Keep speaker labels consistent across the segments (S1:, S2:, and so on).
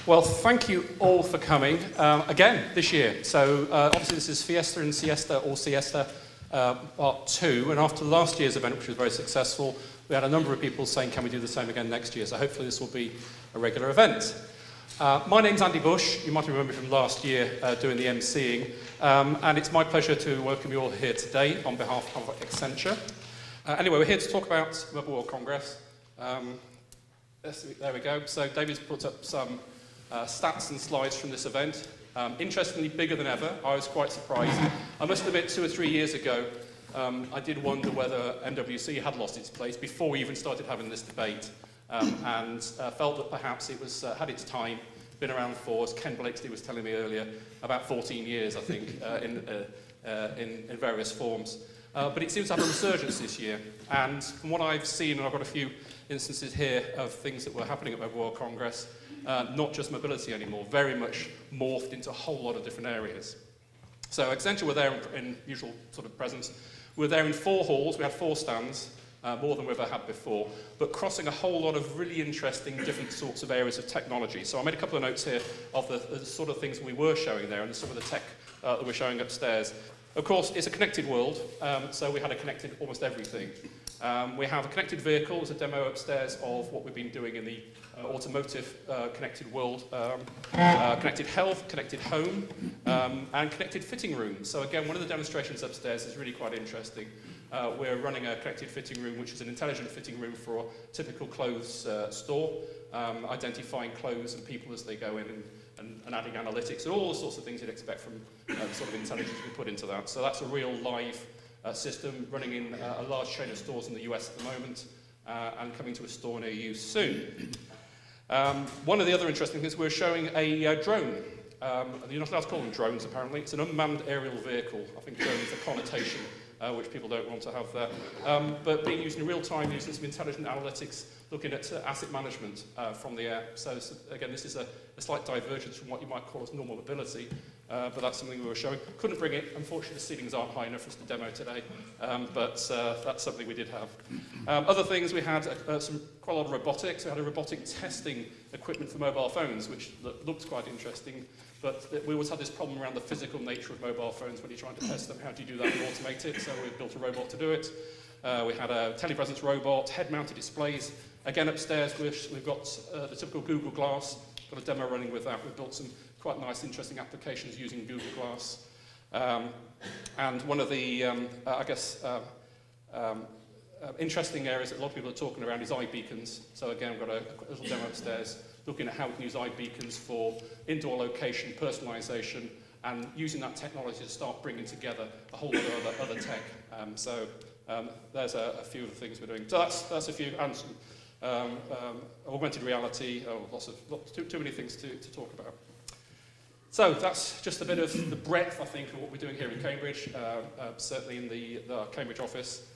S1: Well, thank you all for coming again this year. So obviously this is Fiesta and Siesta, or Siesta Part 2. And after last year's event, which was very successful, we had a number of people saying, can we do the same again next year? So hopefully this will be a regular event. My name's Andy Bush. You might remember me from last year doing the MCing. And it's my pleasure to welcome you all here today on behalf of Accenture. Anyway, we're here to talk about Mobile World Congress. There we go. So David's put up some stats and slides from this event. Interestingly, bigger than ever. I was quite surprised. I must admit, 2 or 3 years ago, I did wonder whether MWC had lost its place before we even started having this debate, and felt that perhaps it was had its time, been around for, as Ken Blakesley was telling me earlier, about 14 years, I think, in various forms. But it seems to have a resurgence this year, and from what I've seen, and I've got a few instances here of things that were happening at Mobile World Congress, not just mobility anymore, very much morphed into a whole lot of different areas. So Accenture were there in usual sort of presence. We were there in 4 halls, we had 4 stands, more than we've ever had before, but crossing a whole lot of really interesting different sorts of areas of technology. So I made a couple of notes here of the sort of things we were showing there and some of the tech that we're showing upstairs. Of course, it's a connected world, so we had a connected almost everything. We have a connected vehicle, there's a demo upstairs of what we've been doing in the automotive connected world, connected health, connected home, and connected fitting rooms. So again, one of the demonstrations upstairs is really quite interesting. We're running a connected fitting room, which is an intelligent fitting room for a typical clothes store, identifying clothes and people as they go in and adding analytics and all the sorts of things you'd expect from the sort of intelligence we put into that. So that's a real live system running in a large chain of stores in the US at the moment and coming to a store near you soon. One of the other interesting things, we're showing a drone. You're not allowed to call them drones, apparently. It's an unmanned aerial vehicle. I think drone is a connotation which people don't want to have there. But being used in real time, using some intelligent analytics, looking at asset management from the air. So again, this is a slight divergence from what you might call as normal mobility, but that's something we were showing. Couldn't bring it. Unfortunately, the ceilings aren't high enough for us to demo today, but that's something we did have. Other things, we had quite a lot of robotics. We had a robotic testing equipment for mobile phones, which looked quite interesting. But we always had this problem around the physical nature of mobile phones when you're trying to test them. How do you do that and automate it? So we built a robot to do it. We had a telepresence robot, head-mounted displays. Again, upstairs, we've got the typical Google Glass. Got a demo running with that. We've built some quite nice, interesting applications using Google Glass. And one of the, interesting areas that a lot of people are talking around is iBeacons. So again, we've got a little demo upstairs looking at how we can use iBeacons for indoor location, personalization, and using that technology to start bringing together a whole lot of other tech. There's a few of the things we're doing. So that's a few, and some augmented reality, too many things to talk about. So that's just a bit of the breadth, I think, of what we're doing here in Cambridge, certainly in the Cambridge office.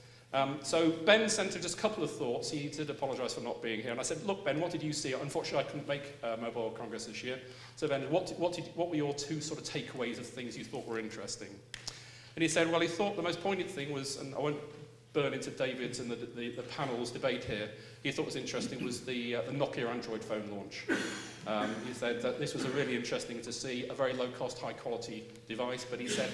S1: So Ben sent just a couple of thoughts. He did apologise for not being here. And I said, look, Ben, what did you see? Unfortunately, I couldn't make Mobile World Congress this year. So Ben, what were your 2 sort of takeaways of things you thought were interesting? And he said, well, he thought the most poignant thing was, and I won't burn into David's and the panel's debate here, he thought was interesting was the Nokia Android phone launch. He said that this was a really interesting to see, a very low-cost, high-quality device, but he said,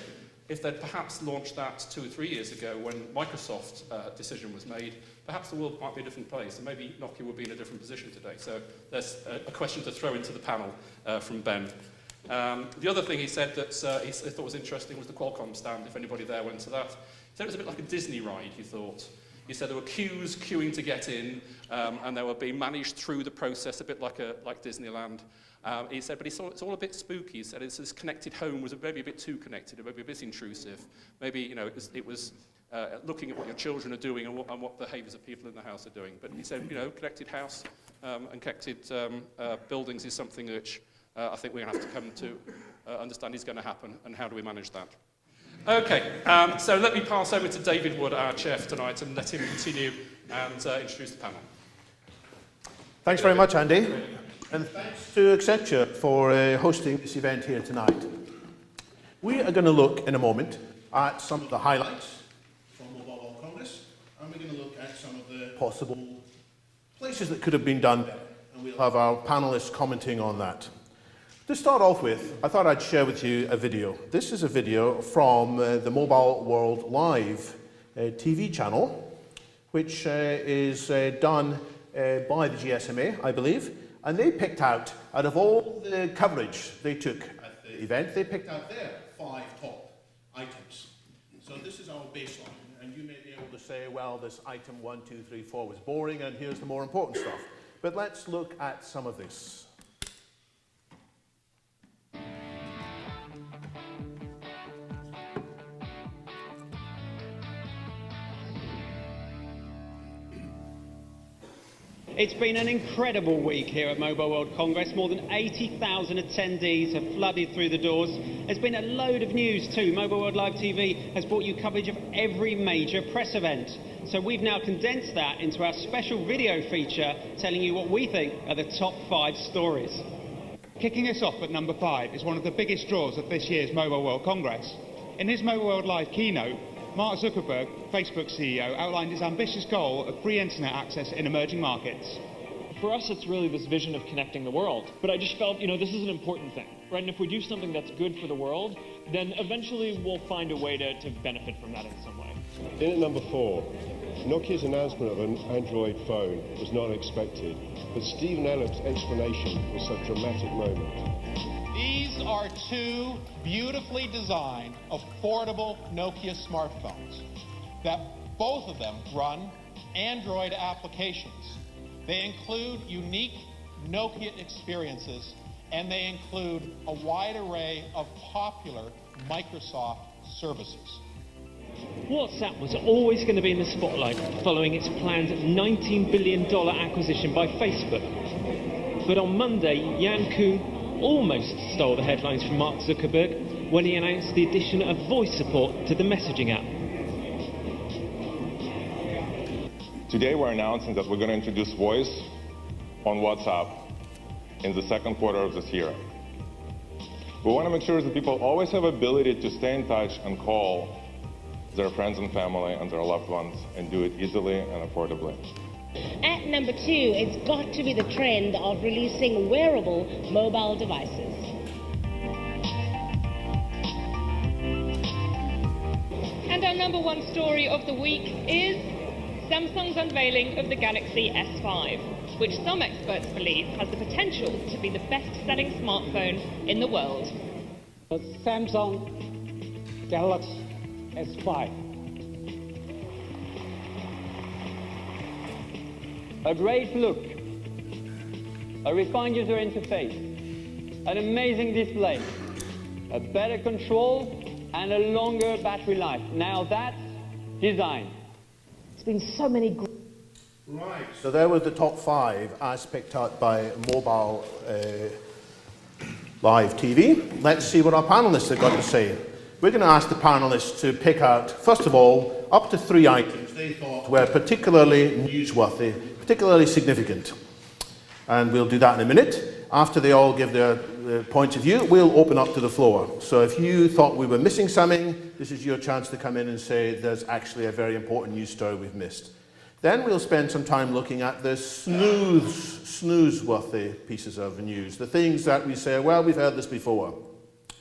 S1: if they'd perhaps launched that 2 or 3 years ago when Microsoft's decision was made, perhaps the world might be a different place, and maybe Nokia would be in a different position today. So there's a question to throw into the panel from Ben. The other thing he said that he thought was interesting was the Qualcomm stand, if anybody there went to that. He said it was a bit like a Disney ride, he thought. He said there were queues queuing to get in, and they were being managed through the process, a bit like Disneyland. He said, but it's all a bit spooky. He said this connected home was maybe a bit too connected, maybe a bit intrusive. Maybe it was looking at what your children are doing and what behaviours of people in the house are doing. But he said, connected house and connected buildings is something which I think we're going to have to come to understand is going to happen, and how do we manage that? Okay, so let me pass over to David Wood, our chair for tonight, and let him continue and introduce the panel.
S2: Thanks very much, Andy. And thanks to Accenture for hosting this event here tonight. We are going to look in a moment at some of the highlights from Mobile World Congress, and we're going to look at some of the possible places that could have been done better. And we'll have our panelists commenting on that. To start off with, I thought I'd share with you a video. This is a video from the Mobile World Live TV channel, which is done by the GSMA, I believe, and they picked out of all the coverage they took at the event, they picked out their 5 top items. So this is our baseline, and you may be able to say, well, this item 1, 2, 3, 4 was boring, and here's the more important stuff. But let's look at some of this.
S3: It's been an incredible week here at Mobile World Congress. More than 80,000 attendees have flooded through the doors. There's been a load of news too. Mobile World Live TV has brought you coverage of every major press event. So we've now condensed that into our special video feature telling you what we think are the top 5 stories.
S4: Kicking us off at number 5 is one of the biggest draws of this year's Mobile World Congress. In his Mobile World Live keynote, Mark Zuckerberg, Facebook CEO, outlined his ambitious goal of free internet access in emerging markets.
S5: For us, it's really this vision of connecting the world. But I just felt, this is an important thing, right? And if we do something that's good for the world, then eventually we'll find a way to benefit from that in some way.
S6: In at number 4, Nokia's announcement of an Android phone was not expected, but Stephen Elop's explanation was such a dramatic moment.
S7: These are 2 beautifully designed, affordable Nokia smartphones that both of them run Android applications. They include unique Nokia experiences, and they include a wide array of popular Microsoft services.
S5: WhatsApp was always going to be in the spotlight following its planned $19 billion acquisition by Facebook. But on Monday, Jan Koon almost stole the headlines from Mark Zuckerberg when he announced the addition of voice support to the messaging app.
S8: Today we're announcing that we're going to introduce voice on WhatsApp in the second quarter of this year. We want to make sure that people always have ability to stay in touch and call their friends and family and their loved ones and do it easily and affordably.
S9: At number 2, it's got to be the trend of releasing wearable mobile devices.
S10: And our number 1 story of the week is Samsung's unveiling of the Galaxy S5, which some experts believe has the potential to be the best-selling smartphone in the world.
S11: The Samsung Galaxy S5. A great look, a refined user interface, an amazing display, a better control, and a longer battery life. Now that's design.
S9: It's been so many
S2: Right. So there were the top 5 as picked out by Mobile Live TV. Let's see what our panelists have got to say. We're going to ask the panelists to pick out, first of all, up to 3 items they thought were particularly newsworthy, particularly significant. And we'll do that in a minute. After they all give their points of view, we'll open up to the floor. So if you thought we were missing something, this is your chance to come in and say there's actually a very important news story we've missed. Then we'll spend some time looking at the snooze-worthy pieces of news, the things that we say, well, we've heard this before.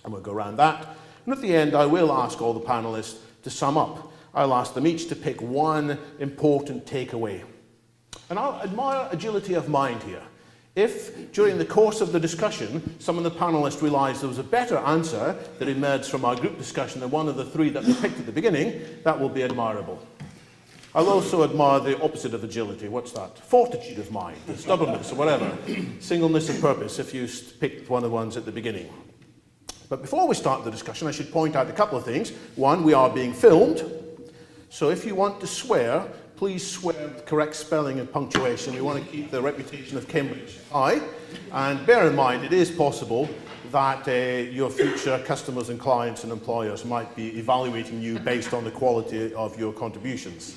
S2: And we'll go around that. And at the end, I will ask all the panelists to sum up. I'll ask them each to pick one important takeaway. And I'll admire agility of mind here. If, during the course of the discussion, some of the panelists realised there was a better answer that emerged from our group discussion than one of the 3 that they picked at the beginning, that will be admirable. I'll also admire the opposite of agility. What's that? Fortitude of mind, stubbornness, or whatever. Singleness of purpose, if you picked one of the ones at the beginning. But before we start the discussion, I should point out a couple of things. One, we are being filmed. So if you want to swear, please swear with correct spelling and punctuation. We want to keep the reputation of Cambridge high. And bear in mind, it is possible that your future customers and clients and employers might be evaluating you based on the quality of your contributions.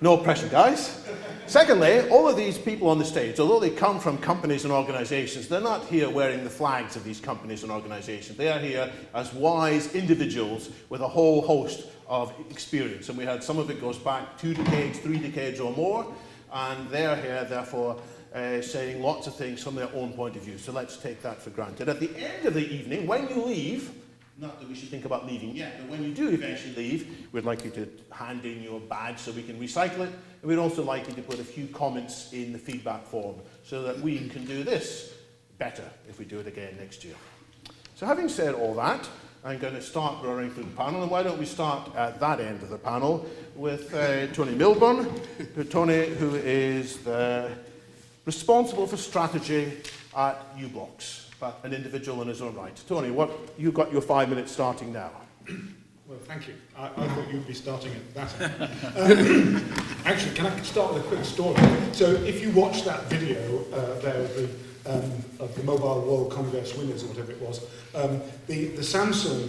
S2: No pressure, guys. Secondly, all of these people on the stage, although they come from companies and organizations, they're not here wearing the flags of these companies and organizations. They are here as wise individuals with a whole host of experience. And we had some of it goes back 2 decades, 3 decades or more, and they're here, therefore, saying lots of things from their own point of view. So let's take that for granted. At the end of the evening, when you leave, not that we should think about leaving yet, but when you do eventually leave, we'd like you to hand in your badge so we can recycle it. And we'd also like you to put a few comments in the feedback form so that we can do this better if we do it again next year. So having said all that, I'm going to start running through the panel. And why don't we start at that end of the panel with Tony Milburn. Tony, who is responsible for strategy at uBlocks, but an individual in his own right. Tony, you've got your 5 minutes starting now.
S12: Well, thank you. I thought you'd be starting at that end. Actually, can I start with a quick story? So if you watch that video there of the Mobile World Congress winners or whatever it was, the Samsung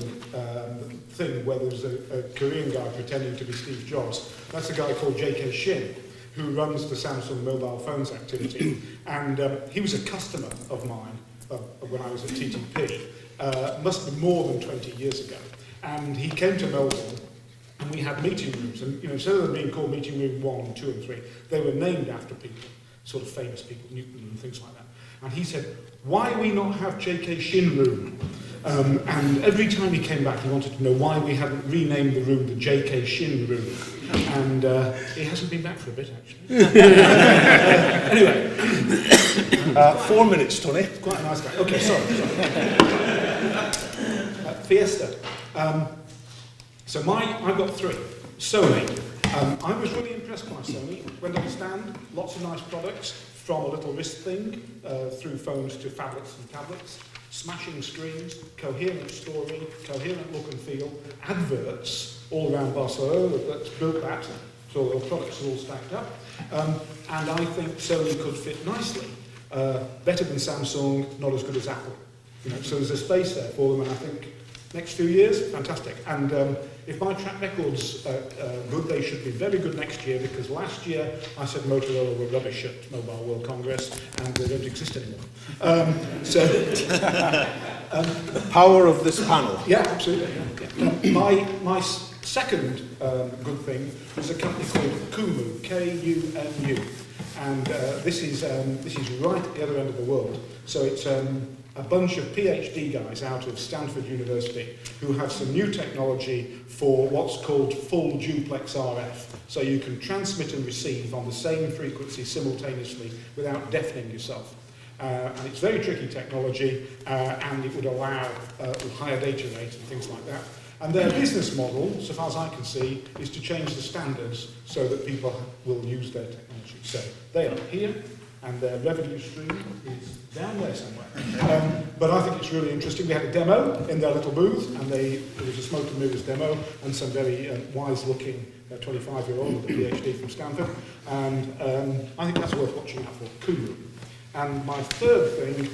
S12: thing where there was a Korean guy pretending to be Steve Jobs, that's a guy called J.K. Shin, who runs the Samsung mobile phones activity. And he was a customer of mine when I was at TTP, must be more than 20 years ago. And he came to Melbourne, and we had meeting rooms. And instead of them being called meeting room 1, 2, and 3, they were named after people, sort of famous people, Newton and things like that. And he said, why we not have J.K. Shin room? And every time he came back, he wanted to know why we hadn't renamed the room the J.K. Shin room. And he hasn't been back for a bit, actually. Anyway.
S2: 4 minutes, Tony.
S12: Quite a nice guy. Okay, sorry. Fiesta. So I've got 3. Sony. I was really impressed by Sony. Went on the stand, lots of nice products, from a little wrist thing, through phones to phablets and tablets. Smashing screens, coherent story, coherent look and feel, adverts all around Barcelona that's built that, so the products are all stacked up. And I think Sony could fit nicely. Better than Samsung, not as good as Apple. So there's a space there for them, and I think next few years, fantastic. And if my track record's good, they should be very good next year, because last year I said Motorola were rubbish at Mobile World Congress, and they don't exist anymore.
S2: The power of this panel.
S12: Yeah, absolutely. Yeah. My second good thing is a company called Kumu, K-U-M-U. And this is right at the other end of the world. So it's a bunch of PhD guys out of Stanford University who have some new technology for what's called full duplex RF. So you can transmit and receive on the same frequency simultaneously without deafening yourself. And it's very tricky technology, and it would allow higher data rates and things like that. And their business model, so far as I can see, is to change the standards so that people will use their technology. So they are here, and their revenue stream is down there somewhere. But I think it's really interesting. We had a demo in their little booth, and there was a smoke and mirrors demo, and some very wise-looking 25-year-old with a PhD from Stanford. And I think that's worth watching out for, Kumu. And my third thing,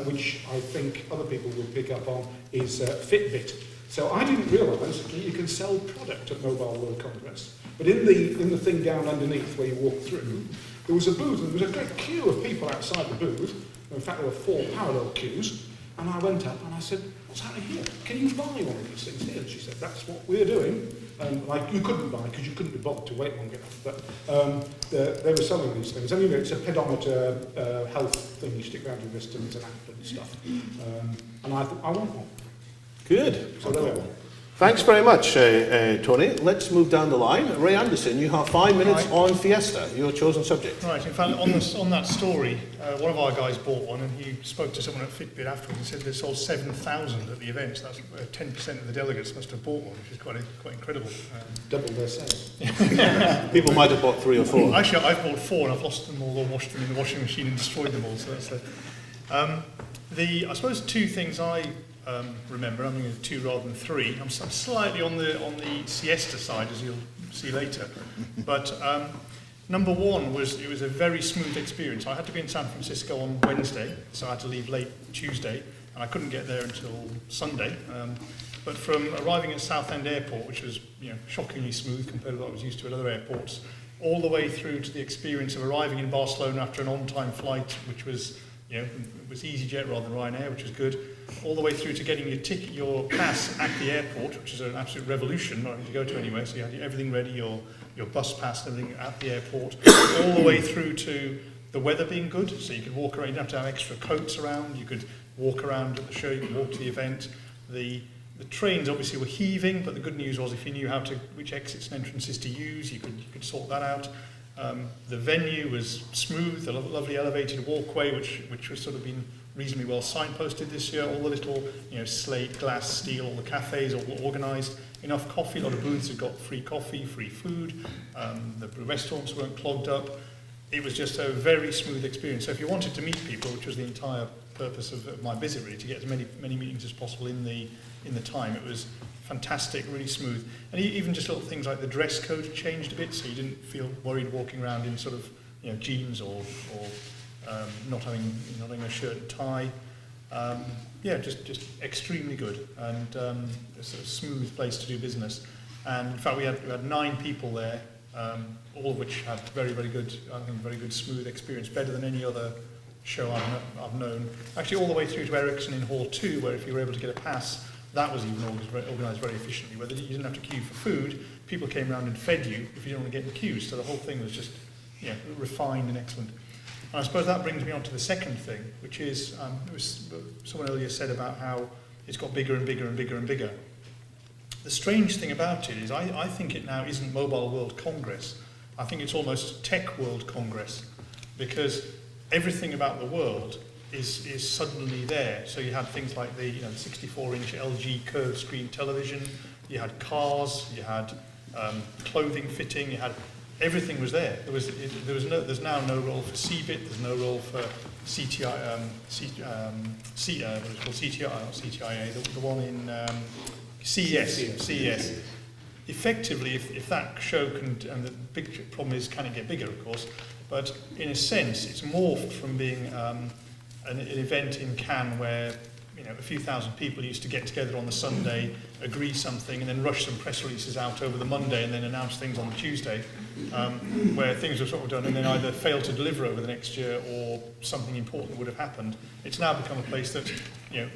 S12: which I think other people will pick up on, is Fitbit. So I didn't realise that you can sell product at Mobile World Congress. But in the thing down underneath where you walk through, there was a booth, and there was a great queue of people outside the booth. In fact, there were 4 parallel queues. And I went up and I said, what's happening here? Can you buy one of these things here? And she said, that's what we're doing. You couldn't buy because you couldn't be bothered to wait long enough. But they were selling these things. Anyway, it's a pedometer health thing you stick around your wrist, and it's an app and stuff. And I thought, I want one.
S2: Good.
S12: So there we go.
S2: Thanks very much, Tony. Let's move down the line. Ray Anderson, you have 5 minutes on Fiesta, your chosen subject.
S13: Right, in fact, on that story, one of our guys bought one, and he spoke to someone at Fitbit afterwards and said they sold 7,000 at the event. So that's 10% of the delegates must have bought one, which is quite incredible.
S12: Double their sales.
S2: People might have bought 3 or 4.
S13: Actually, I've bought 4, and I've lost them all, or washed them in the washing machine and destroyed them all. So that's I suppose 2 things I remember, I'm going to 2 rather than 3. I'm slightly on the Siesta side, as you'll see later. But number 1 was, it was a very smooth experience. I had to be in San Francisco on Wednesday, so I had to leave late Tuesday, and I couldn't get there until Sunday. But from arriving at Southend Airport, which was shockingly smooth compared to what I was used to at other airports, all the way through to the experience of arriving in Barcelona after an on-time flight, which was, it was EasyJet rather than Ryanair, which was good, all the way through to getting your pass at the airport, which is an absolute revolution, not having to go to anywhere. So you had everything ready, your bus pass and everything at the airport, all the way through to the weather being good, so you could walk around, you didn't have to have extra coats around, you could walk around at the show, you could walk to the event. The trains obviously were heaving, but the good news was if you knew which exits and entrances to use, you could sort that out. The venue was smooth, a lovely elevated walkway, which was sort of been reasonably well signposted this year. All the little, slate, glass, steel, all the cafes all organised. Enough coffee, a lot of booths had got free coffee, free food. The restaurants weren't clogged up. It was just a very smooth experience. So if you wanted to meet people, which was the entire purpose of my visit, really, to get as many meetings as possible in the time, it was fantastic, really smooth. And even just little things like the dress code changed a bit, so you didn't feel worried walking around in sort of jeans or not having a shirt and tie. Just extremely good, and a sort of smooth place to do business. And in fact, we had 9 people there, all of which had very good smooth experience, better than any other show I've known. Actually, all the way through to Ericsson in Hall 2, where if you were able to get a pass, that was even organised very efficiently. Where you didn't have to queue for food, people came around and fed you if you didn't want to get in queues. So the whole thing was just refined and excellent. And I suppose that brings me on to the second thing, which is, someone earlier said about how it's got bigger and bigger and bigger and bigger. The strange thing about it is I think it now isn't Mobile World Congress. I think it's almost Tech World Congress, because everything about the world is suddenly there. So you had things like the 64-inch LG curved screen television, you had cars, you had clothing fitting, you had everything was there. There's now no role for CBIT. There's no role for CTI. What is it called? CTI, not CTIA. The one in CES. CES. Effectively, if that show can, and the big problem is, can it get bigger? Of course, but in a sense, it's morphed from being an event in Cannes where a few thousand people used to get together on the Sunday, agree something, and then rush some press releases out over the Monday, and then announce things on the Tuesday, where things were sort of done and then either failed to deliver over the next year or something important would have happened. It's now become a place that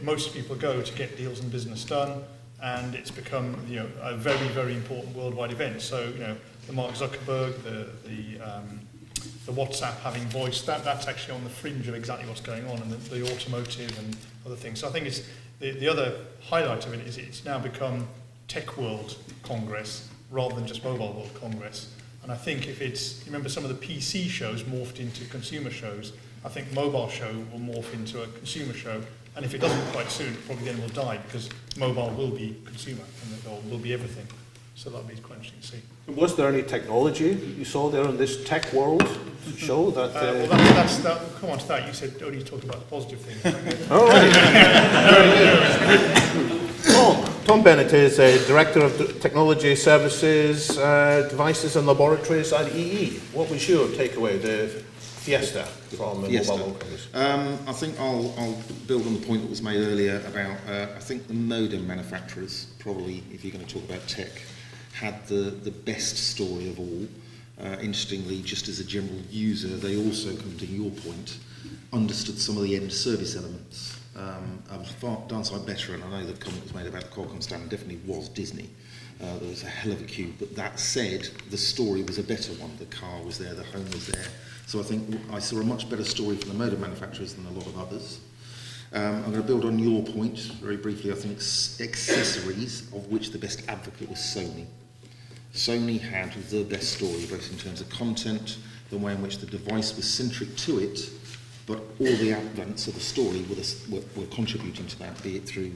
S13: most people go to get deals and business done, and it's become a very, very important worldwide event. So the Mark Zuckerberg, the WhatsApp having voice, that's actually on the fringe of exactly what's going on, and the automotive and other things. So I think it's the other highlight of it is it's now become Tech World Congress rather than just Mobile World Congress. And I think if you remember some of the PC shows morphed into consumer shows, I think Mobile Show will morph into a consumer show. And if it doesn't quite soon, it probably then will die, because mobile will be consumer and will be everything. So that'll be quite interesting to see.
S2: Was there any technology you saw there on this Tech World show? That,
S13: well, come on to that. You said only talk about the positive things.
S2: All right. Very good. Tom Bennett is Director of Technology Services, Devices and Laboratories at EE. What was your takeaway, the Fiesta from
S14: Fiesta.
S2: Mobile World Congress?
S14: I think I'll build on the point that was made earlier about, I think the modem manufacturers, probably, if you're going to talk about tech, had the best story of all. Interestingly, just as a general user, they also, coming to your point, understood some of the end service elements. Done so better, and I know the comment was made about the Qualcomm stand, definitely was Disney. There was a hell of a queue, but that said, the story was a better one. The car was there, the home was there. So I think I saw a much better story from the modem manufacturers than a lot of others. I'm going to build on your point very briefly. I think accessories, of which the best advocate was Sony. Sony had the best story, both in terms of content, the way in which the device was centric to it, but all the advents of the story were contributing to that, be it through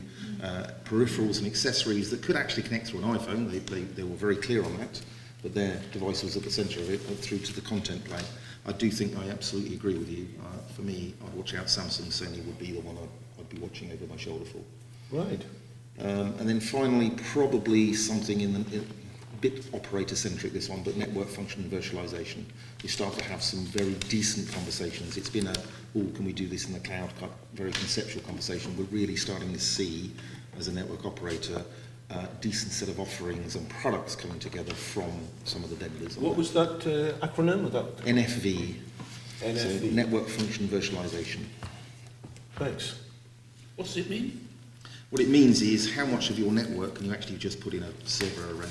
S14: peripherals and accessories that could actually connect through an iPhone. They were very clear on that, but their device was at the centre of it, through to the content play. I do think I absolutely agree with you. For me, I'd watch out Samsung. Sony would be the one I'd be watching over my shoulder for.
S2: Right.
S14: And then finally, probably something in a bit operator-centric, this one, but network function and virtualization. We start to have some very decent conversations. It's been can we do this in the cloud, very conceptual conversation. We're really starting to see, as a network operator, decent set of offerings and products coming together from some of the vendors.
S2: What was that acronym?
S14: NFV.
S2: NFV.
S14: So network function virtualization.
S2: Thanks.
S15: What does it mean?
S14: What it means is how much of your network can you actually just put in a server array.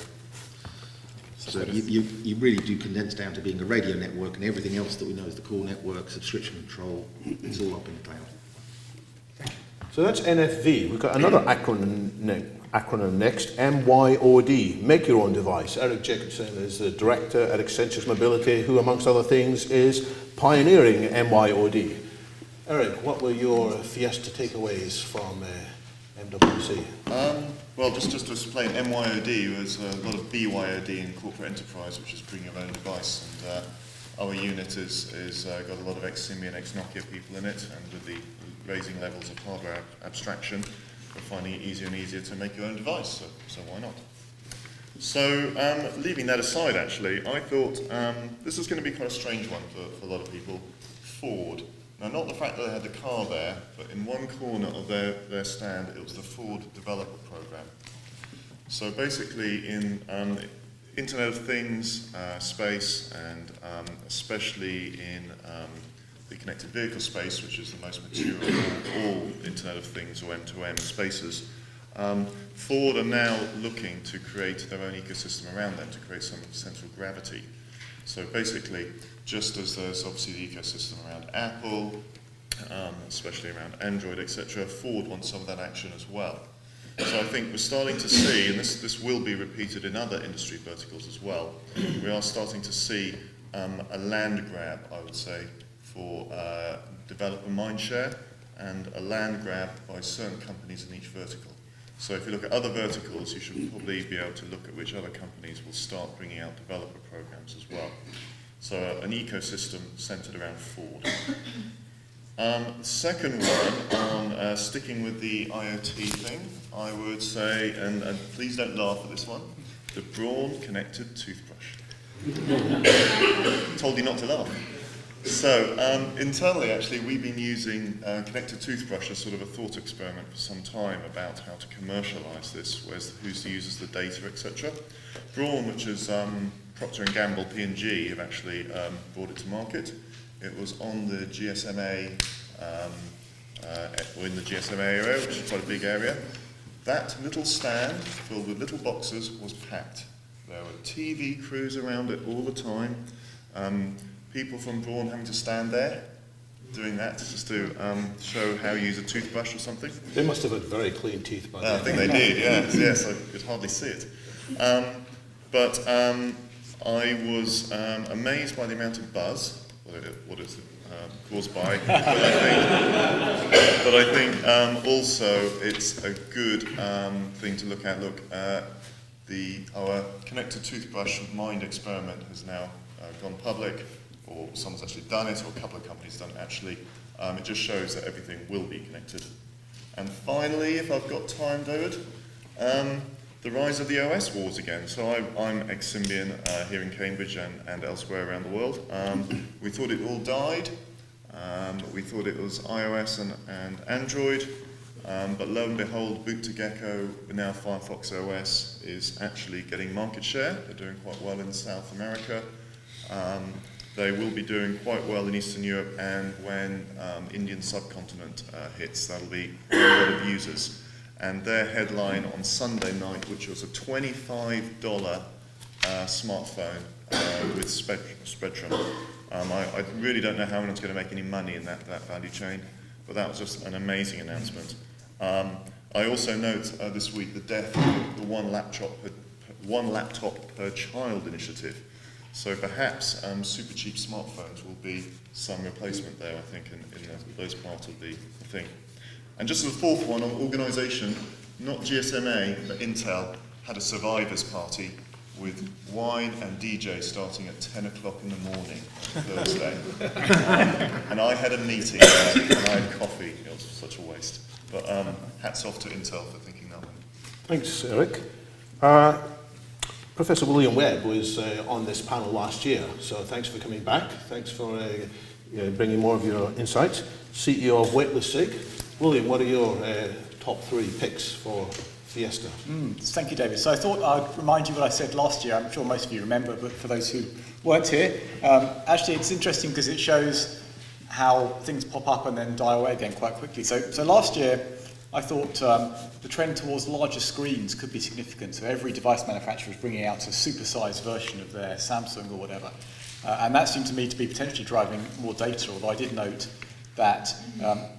S14: So you really do condense down to being a radio network, and everything else that we know is the core network, subscription control, it's all up in the cloud.
S2: So that's NFV. We've got another acronym next, MYOD, Make Your Own Device. Eric Jacobson is the director at Accenture Mobility, who amongst other things is pioneering MYOD. Eric, what were your Fiesta takeaways from MWC?
S16: Well, just to explain, MYOD was a lot of BYOD in corporate enterprise, which is bring your own device. And our unit is got a lot of ex-Symbian, ex-Nokia people in it, and with the raising levels of hardware abstraction, we're finding it easier and easier to make your own device, so why not? So, leaving that aside, actually, I thought this was going to be quite a strange one for a lot of people. Ford. Now, not the fact that they had the car there, but in one corner of their stand, it was the Ford Developer Program. So basically, in Internet of Things space, and especially in the connected vehicle space, which is the most mature of all Internet of Things or M2M spaces, Ford are now looking to create their own ecosystem around them, to create some central gravity. So basically, just as there's obviously the ecosystem around Apple, especially around Android, etc., Ford wants some of that action as well. So I think we're starting to see, and this will be repeated in other industry verticals as well, we are starting to see a land grab, I would say, for developer mindshare, and a land grab by certain companies in each vertical. So if you look at other verticals, you should probably be able to look at which other companies will start bringing out developer programs as well. So an ecosystem centered around Ford. Second one, on sticking with the IoT thing, I would say, and please don't laugh at this one, the Braun connected toothbrush. Told you not to laugh. So, internally, actually, we've been using connected toothbrush as sort of a thought experiment for some time about how to commercialise this, who uses the data, etc. Braun, which is Procter & Gamble, P&G, have actually brought it to market. It was on the GSMA, or in the GSMA area, which is quite a big area. That little stand, filled with little boxes, was packed. There were TV crews around it all the time. People from Braun having to stand there doing that just to show how you use a toothbrush or something.
S2: They must have had very clean teeth by then.
S16: I think they did, yes, I could hardly see it. But I was amazed by the amount of buzz, what it's caused by, but I think also it's a good thing to look at. Look, our connected toothbrush mind experiment has now gone public, or someone's actually done it, or a couple of companies done it actually. It just shows that everything will be connected. And finally, if I've got time, David, the rise of the OS wars again. So I'm ex-Symbian here in Cambridge and elsewhere around the world. We thought it all died. We thought it was iOS and Android. But lo and behold, Boot to Gecko, now Firefox OS, is actually getting market share. They're doing quite well in South America. They will be doing quite well in Eastern Europe, and when Indian subcontinent hits, that'll be a lot of users. And their headline on Sunday night, which was a $25 smartphone with Spectrum. I really don't know how anyone's going to make any money in that value chain, but that was just an amazing announcement. I also note this week the death of the one laptop per child initiative. So perhaps super cheap smartphones will be some replacement there, I think, in those parts of the thing. And just as a fourth one, on organisation, not GSMA, but Intel, had a survivors party with wine and DJ starting at 10 o'clock in the morning on Thursday. And I had a meeting and I had coffee. It was such a waste. But hats off to Intel for thinking that one.
S2: Thanks, Eric. Professor William Webb was on this panel last year, so thanks for coming back. Thanks for bringing more of your insights. CEO of Weightless SIG. William, what are your top 3 picks for Fiesta?
S17: Thank you, David. So I thought I'd remind you what I said last year. I'm sure most of you remember, but for those who weren't here, actually it's interesting because it shows how things pop up and then die away again quite quickly. So last year I thought the trend towards larger screens could be significant. So every device manufacturer is bringing out a supersized version of their Samsung or whatever. And that seemed to me to be potentially driving more data, although I did note that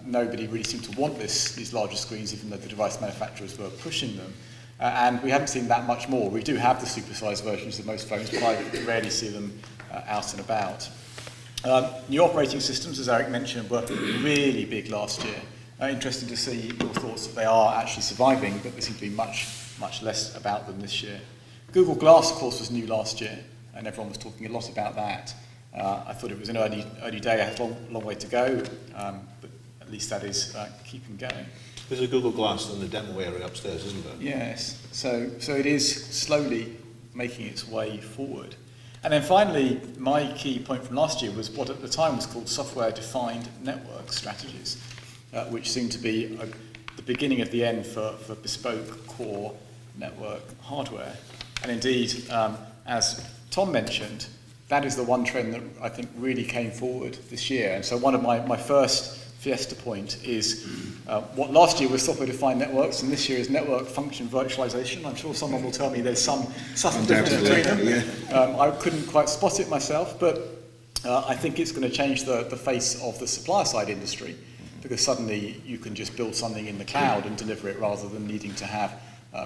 S17: nobody really seemed to want these larger screens, even though the device manufacturers were pushing them. And we haven't seen that much more. We do have the supersized versions of most phones, but I rarely see them out and about. New operating systems, as Eric mentioned, were really big last year. Interesting to see your thoughts that they are actually surviving, but there seem to be much less about them this year. Google Glass, of course, was new last year, and everyone was talking a lot about that. I thought it was an early day, it has a long way to go, but at least that is keeping going.
S2: There's a Google Glass in the demo area upstairs, isn't there?
S17: Yes, so it is slowly making its way forward. And then finally, my key point from last year was what at the time was called software-defined network strategies, which seemed to be the beginning of the end for bespoke core network hardware. And indeed, as Tom mentioned, that is the one trend that I think really came forward this year. And so one of my first Fiesta point is what last year was software-defined networks, and this year is network function virtualization. I'm sure someone will tell me there's some subtle difference between them. Yeah. I couldn't quite spot it myself, but I think it's going to change the face of the supplier-side industry, because suddenly you can just build something in the cloud and deliver it rather than needing to have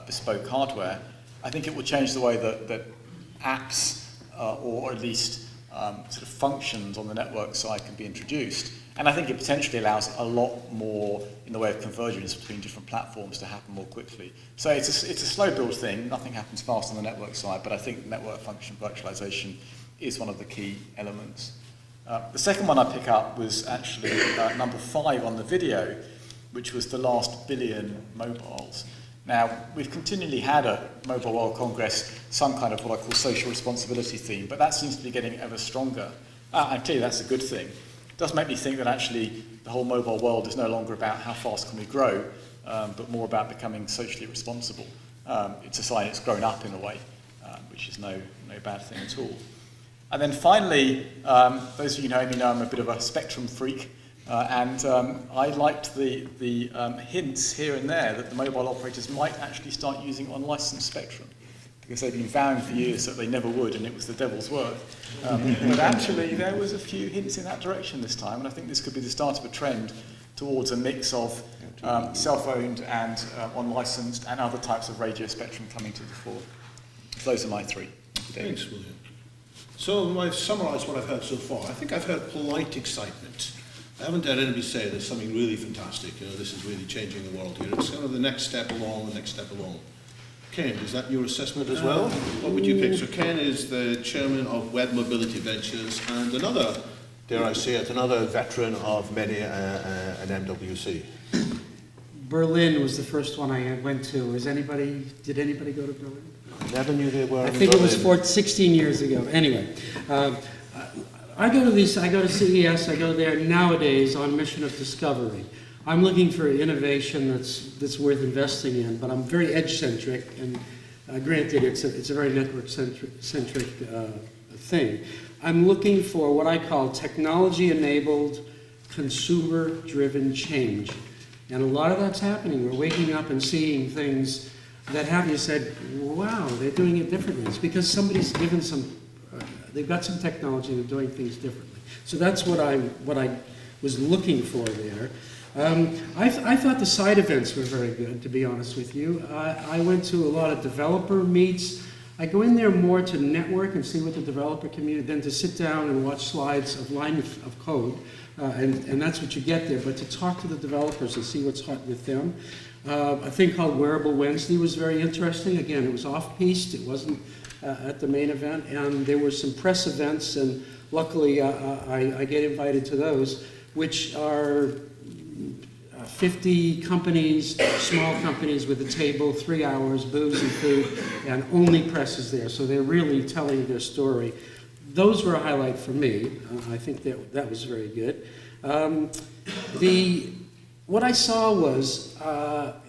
S17: bespoke hardware. I think it will change the way that apps, or at least sort of functions on the network side can be introduced. And I think it potentially allows a lot more in the way of convergence between different platforms to happen more quickly. So it's a slow build thing. Nothing happens fast on the network side, but I think network function virtualization is one of the key elements. The second one I pick up was actually number 5 on the video, which was the last billion mobiles. Now, we've continually had a Mobile World Congress, some kind of what I call social responsibility theme, but that seems to be getting ever stronger. And clearly that's a good thing. It does make me think that actually the whole mobile world is no longer about how fast can we grow, but more about becoming socially responsible. It's a sign it's grown up in a way, which is no bad thing at all. And then finally, those of you who know me know I'm a bit of a spectrum freak, and I liked the hints here and there that the mobile operators might actually start using unlicensed spectrum, because they've been vowing for years that they never would, and it was the devil's work. But actually, there was a few hints in that direction this time, and I think this could be the start of a trend towards a mix of self-owned and unlicensed and other types of radio spectrum coming to the fore. So those are my 3.
S2: Thanks, William. So I've summarised what I've heard so far. I think I've heard polite excitement. I haven't heard anybody say there's something really fantastic. This is really changing the world here. It's kind of the next step along. Ken, is that your assessment as well? What would you pick? So Ken is the chairman of Web Mobility Ventures and another, dare I say it, another veteran of many an MWC.
S18: Berlin was the first one I went to. Did anybody go to Berlin?
S2: I never knew they were.
S18: I think it was 16 years ago. Anyway, I go to CES, I go there nowadays on mission of discovery. I'm looking for innovation that's worth investing in, but I'm very edge-centric, and granted, it's a very network-centric thing. I'm looking for what I call technology-enabled, consumer-driven change. And a lot of that's happening. We're waking up and seeing things that have you said, wow, they're doing it differently. It's because somebody's given they've got some technology and they're doing things differently. So that's what I was looking for there. I thought the side events were very good, to be honest with you. I went to a lot of developer meets. I go in there more to network and see what the developer community, than to sit down and watch slides of line of code. And that's what you get there, but to talk to the developers and see what's hot with them. A thing called Wearable Wednesday was very interesting. Again, it was off-piste, it wasn't at the main event, and there were some press events, and luckily I get invited to those, which are 50 companies, small companies with a table, 3 hours, booze and food, and only press is there, so they're really telling their story. Those were a highlight for me. I think that was very good. What I saw was,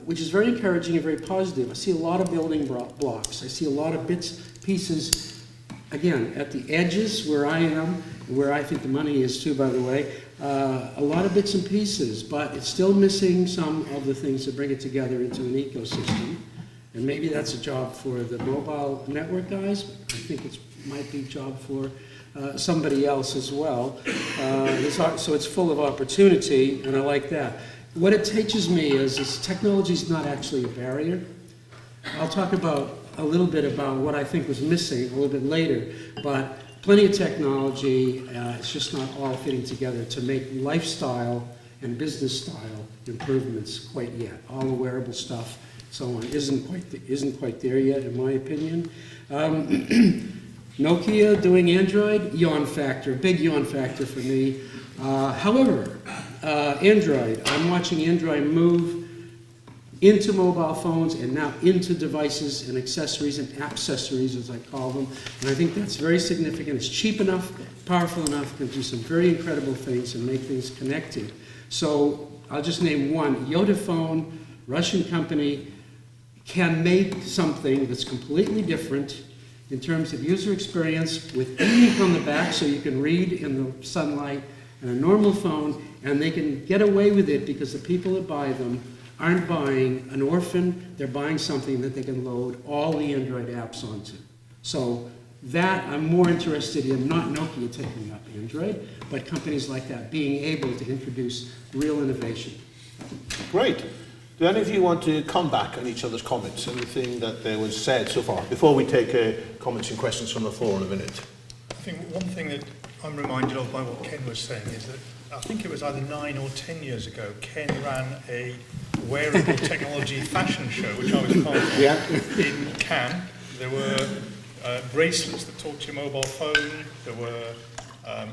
S18: which is very encouraging and very positive, I see a lot of building blocks. I see a lot of bits, pieces, again, at the edges where I am, where I think the money is too, by the way, a lot of bits and pieces, but it's still missing some of the things that bring it together into an ecosystem. And maybe that's a job for the mobile network guys. I think it might be a job for somebody else as well. So it's full of opportunity, and I like that. What it teaches me is technology is not actually a barrier. I'll talk about a little bit about what I think was missing a little bit later, but plenty of technology, it's just not all fitting together to make lifestyle and business style improvements quite yet. All the wearable stuff, so on, isn't quite there yet, in my opinion. Nokia doing Android, yawn factor, big yawn factor for me. However, Android, I'm watching Android move into mobile phones and now into devices and accessories and accessories, as I call them. And I think that's very significant. It's cheap enough, powerful enough, can do some very incredible things and make things connected. So I'll just name one. Yotaphone, Russian company, can make something that's completely different in terms of user experience with ink on the back so you can read in the sunlight and a normal phone, and they can get away with it because the people that buy them aren't buying an orphan, they're buying something that they can load all the Android apps onto. So that I'm more interested in, not Nokia taking up Android, but companies like that being able to introduce real innovation.
S2: Great. Do any of you want to come back on each other's comments, anything that was said so far, before we take comments and questions from the floor in a minute?
S13: I think one thing that I'm reminded of by what Ken was saying is that I think it was either 9 or 10 years ago, Ken ran a wearable technology fashion show, which I was part of, in Cannes. There were bracelets that talked to your mobile phone. There were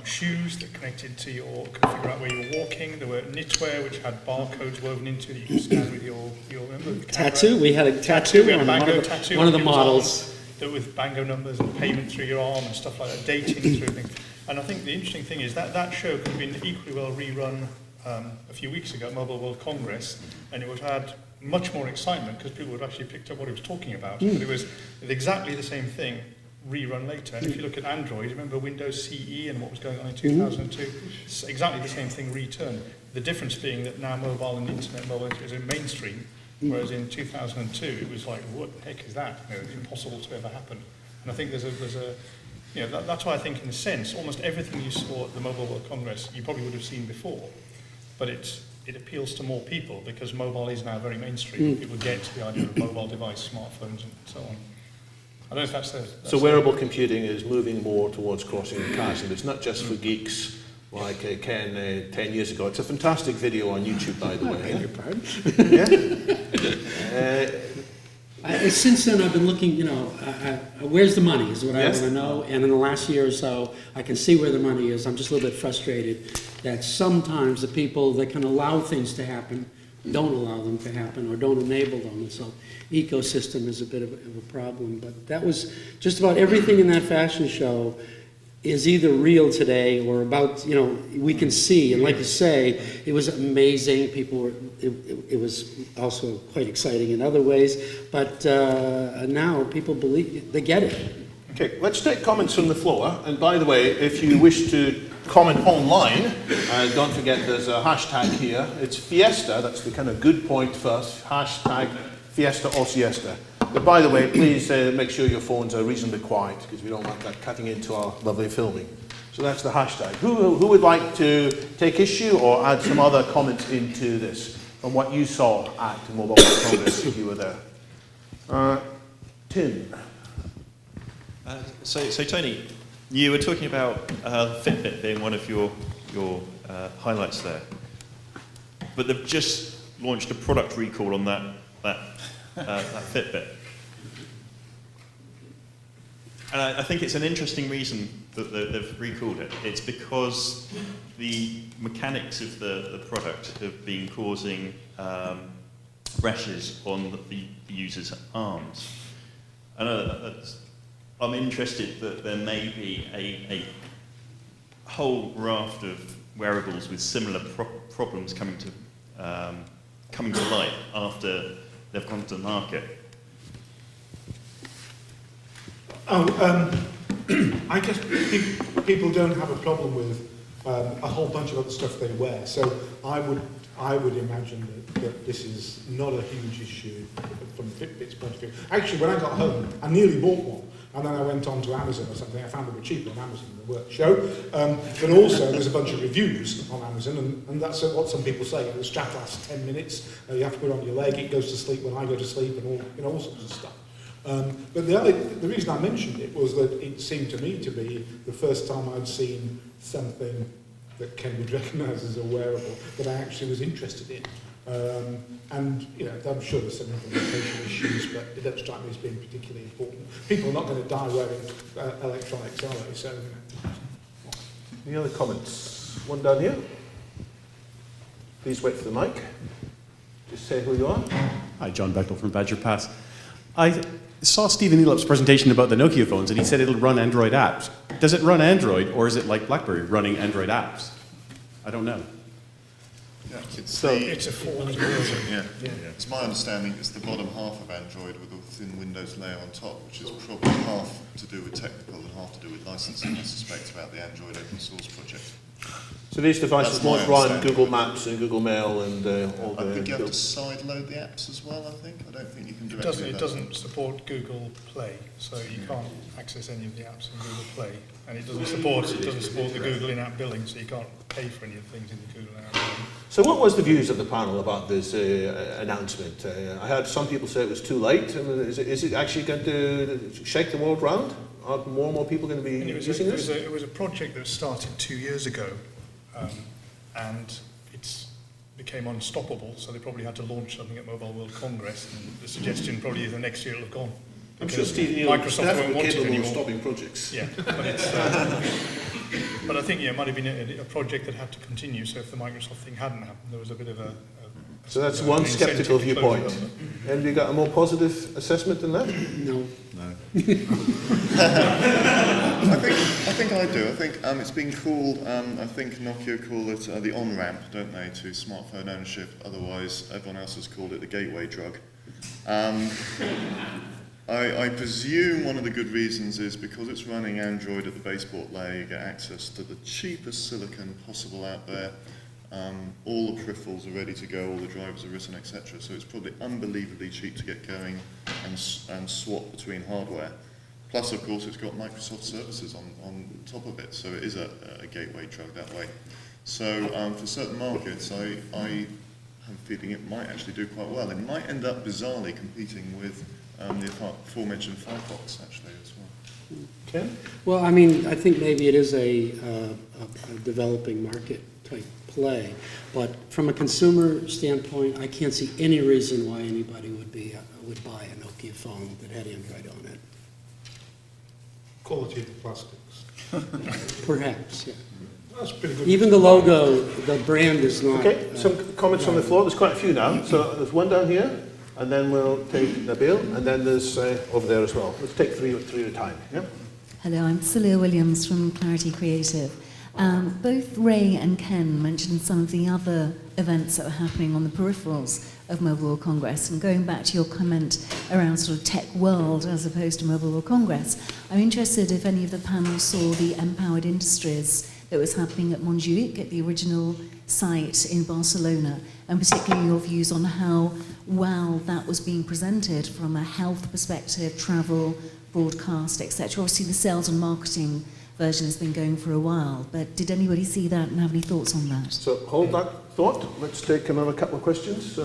S13: shoes that connected to could figure out where you were walking. There were knitwear which had barcodes woven into it that you could scan with your remember?
S18: Tattoo? We had a tattoo
S13: We had
S18: on
S13: Bango
S18: one of the models.
S13: That with Bango numbers and payment through your arm and stuff like that, dating through things. And I think the interesting thing is that show could have been equally well rerun a few weeks ago at Mobile World Congress, and it would have had much more excitement because people would have actually picked up what it was talking about. But it was exactly the same thing rerun later. And if you look at Android, remember Windows CE and what was going on in 2002? It's exactly the same thing returned. The difference being that now mobile and internet mobile is in mainstream, whereas in 2002 it was like, what the heck is that? It's impossible to ever happen. And I think there's a that's why I think in a sense almost everything you saw at the Mobile World Congress you probably would have seen before, but it appeals to more people because mobile is now very mainstream. People get the idea of mobile device, smartphones and so on. I don't know if that's
S2: so wearable computing is moving more towards crossing the chasm. It's not just for geeks like Ken 10 years ago. It's a fantastic video on YouTube, by the way.
S18: I beg your pardon. Since then, I've been looking, where's the money is what I want to know. And in the last year or so, I can see where the money is. I'm just a little bit frustrated that sometimes the people that can allow things to happen don't allow them to happen or don't enable them. And so ecosystem is a bit of a problem. But that was just about everything in that fashion show is either real today or about, we can see. And like you say, it was amazing. People were, it was also quite exciting in other ways. But now people believe, they get it.
S2: Okay, let's take comments from the floor. And by the way, if you wish to comment online, don't forget there's a hashtag here. It's Fiesta, that's the kind of good point first. Hashtag Fiesta or Siesta. But by the way, please make sure your phones are reasonably quiet because we don't want that cutting into our lovely filming. So that's the hashtag. Who would like to take issue or add some other comments into this from what you saw at Mobile World Congress if you were there? Tim.
S19: So Tony, you were talking about Fitbit being one of your highlights there, but they've just launched a product recall on that Fitbit. And I think it's an interesting reason that they've recalled it. It's because the mechanics of the product have been causing rashes on the user's arms. I know I'm interested that there may be a whole raft of wearables with similar problems coming to light after they've gone to the market.
S12: I guess people don't have a problem with a whole bunch of other stuff they wear. So I would imagine that this is not a huge issue from Fitbit's point of view. Actually, when I got home, I nearly bought one. And then I went on to Amazon or something. I found they were cheaper on Amazon than they were at the show. But also, there's a bunch of reviews on Amazon, and that's what some people say. The strap lasts 10 minutes. You have to put it on your leg. It goes to sleep when I go to sleep, and all sorts of stuff. But the reason I mentioned it was that it seemed to me to be the first time I'd seen something that Ken would recognise as a wearable that I actually was interested in. And I'm sure there's some implementation issues, but it doesn't strike me as being particularly important. People are not going to die wearing electronics, are they? So,
S2: Any other comments? One down here. Please wait for the mic. Just say who you are.
S20: Hi, John Bechtel from Badger Pass. I saw Stephen Elop's presentation about the Nokia phones, and he said it'll run Android apps. Does it run Android, or is it like BlackBerry running Android apps? I don't know.
S16: Yeah,
S12: it's a form version.
S16: Yeah. It's my understanding it's the bottom half of Android with a thin Windows layer on top, which is probably half to do with technical and half to do with licensing, I suspect, about the Android open source project.
S2: So these devices won't run Google Maps and Google Mail and all the...
S16: I think you have to sideload the apps as well, I think. I don't think you can do it.
S13: It doesn't support Google Play, so you can't access any of the apps in Google Play. And it doesn't support the Google in-app billing, so you can't pay for any of the things in the Google in-app billing.
S2: So what was the views of the panel about this announcement? I heard some people say it was too late. I mean, is it actually going to shake the world round? Are more and more people going to be using this?
S13: It was a project that started 2 years ago, and it became unstoppable, so they probably had to launch something at Mobile World Congress, and the suggestion probably is the next year it'll have gone.
S2: I'm sure Steve
S13: Microsoft won't want it
S2: capable
S13: anymore.
S2: of stopping projects.
S13: Yeah, but it's... but I think it might have been a project that had to continue, so if the Microsoft thing hadn't happened, there was a bit of a
S2: so that's one sceptical viewpoint. And you got a more positive assessment than that?
S18: No.
S16: I think I do. I think it's been called, I think Nokia call it the on-ramp, don't they, to smartphone ownership. Otherwise, everyone else has called it the gateway drug. I presume one of the good reasons is because it's running Android at the baseboard layer, you get access to the cheapest silicon possible out there. All the peripherals are ready to go, all the drivers are written, etc. So it's probably unbelievably cheap to get going and swap between hardware. Plus, of course, it's got Microsoft services on top of it, so it is a gateway drug that way. So for certain markets, I have a feeling it might actually do quite well. It might end up bizarrely competing with the aforementioned Firefox, actually, as well.
S2: Ken?
S18: Well, I mean, I think maybe it is a developing market type play, but from a consumer standpoint, I can't see any reason why anybody would buy a Nokia phone that had Android on it.
S12: Quality of the plastics.
S18: Perhaps, yeah.
S12: That's pretty good.
S18: Even the logo, the brand is not...
S2: Okay, some comments from the floor. There's quite a few now. So there's one down here, and then we'll take Nabil, and then there's over there as well. Let's take three at a time. Yeah?
S21: Hello, I'm Celia Williams from Clarity Creative. Both Ray and Ken mentioned some of the other events that were happening on the peripherals of Mobile World Congress. And going back to your comment around sort of tech world as opposed to Mobile World Congress, I'm interested if any of the panel saw the Empowered Industries that was happening at Montjuic, at the original site in Barcelona, and particularly your views on how well that was being presented from a health perspective, travel, broadcast, etc. Obviously the sales and marketing version has been going for a while, but did anybody see that and have any thoughts on that?
S2: So hold that thought. Let's take another couple of questions.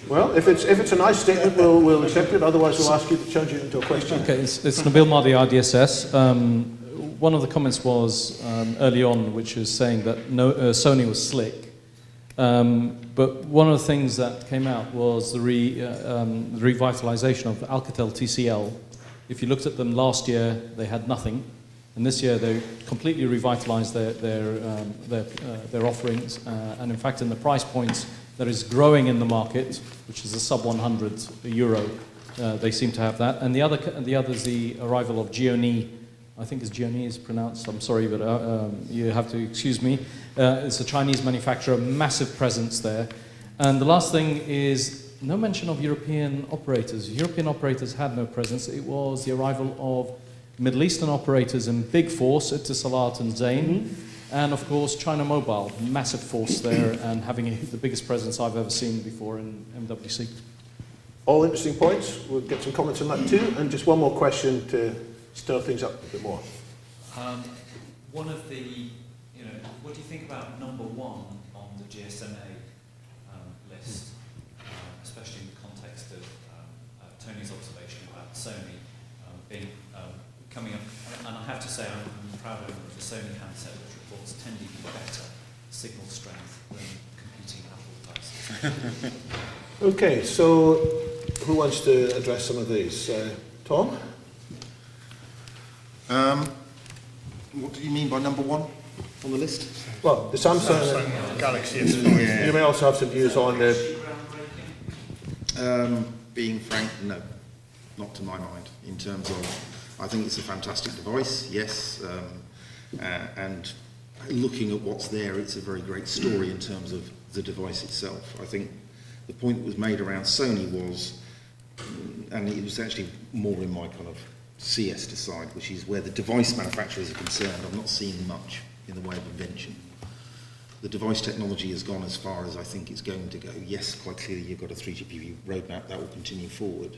S2: Well, if it's a nice statement, we'll accept it. Otherwise, we'll ask you to change it into a question.
S22: Okay, it's Nabil Mahdi, IDSS. One of the comments was early on, which is saying that Sony was slick. But one of the things that came out was the revitalization of Alcatel TCL. If you looked at them last year, they had nothing, and this year they completely revitalized their offerings. And in fact, in the price points that is growing in the market, which is a sub 100 euro, they seem to have that. And the other is the arrival of Gionee. I think it's Gionee is pronounced. I'm sorry, but you have to excuse me. It's a Chinese manufacturer, massive presence there. And the last thing is no mention of European operators. European operators had no presence. It was the arrival of Middle Eastern operators in big force, Etisalat and Zain, and of course China Mobile, massive force there and having the biggest presence I've ever seen before in MWC.
S2: All interesting points. We'll get some comments on that too. And just one more question to stir things up a bit more.
S1: One of the, what do you think about number one on the GSMA list, especially in the context of Tony's observation about Sony coming up? And I have to say, I'm a proud owner of the Sony handset, which reports tending to be better signal strength than competing Apple devices.
S2: Okay, so who wants to address some of these? Tom?
S14: What do you mean by number one on the list?
S2: Well, the Samsung
S13: Galaxy S5.
S2: Yeah. You may also have some views on the...
S14: Being frank, no. Not to my mind. In terms of, I think it's a fantastic device, yes. And looking at what's there, it's a very great story in terms of the device itself. I think the point that was made around Sony was, and it was actually more in my kind of Siesta side, which is where the device manufacturers are concerned. I'm not seeing much in the way of invention. The device technology has gone as far as I think it's going to go. Yes, quite clearly you've got a 3GPP roadmap that will continue forward.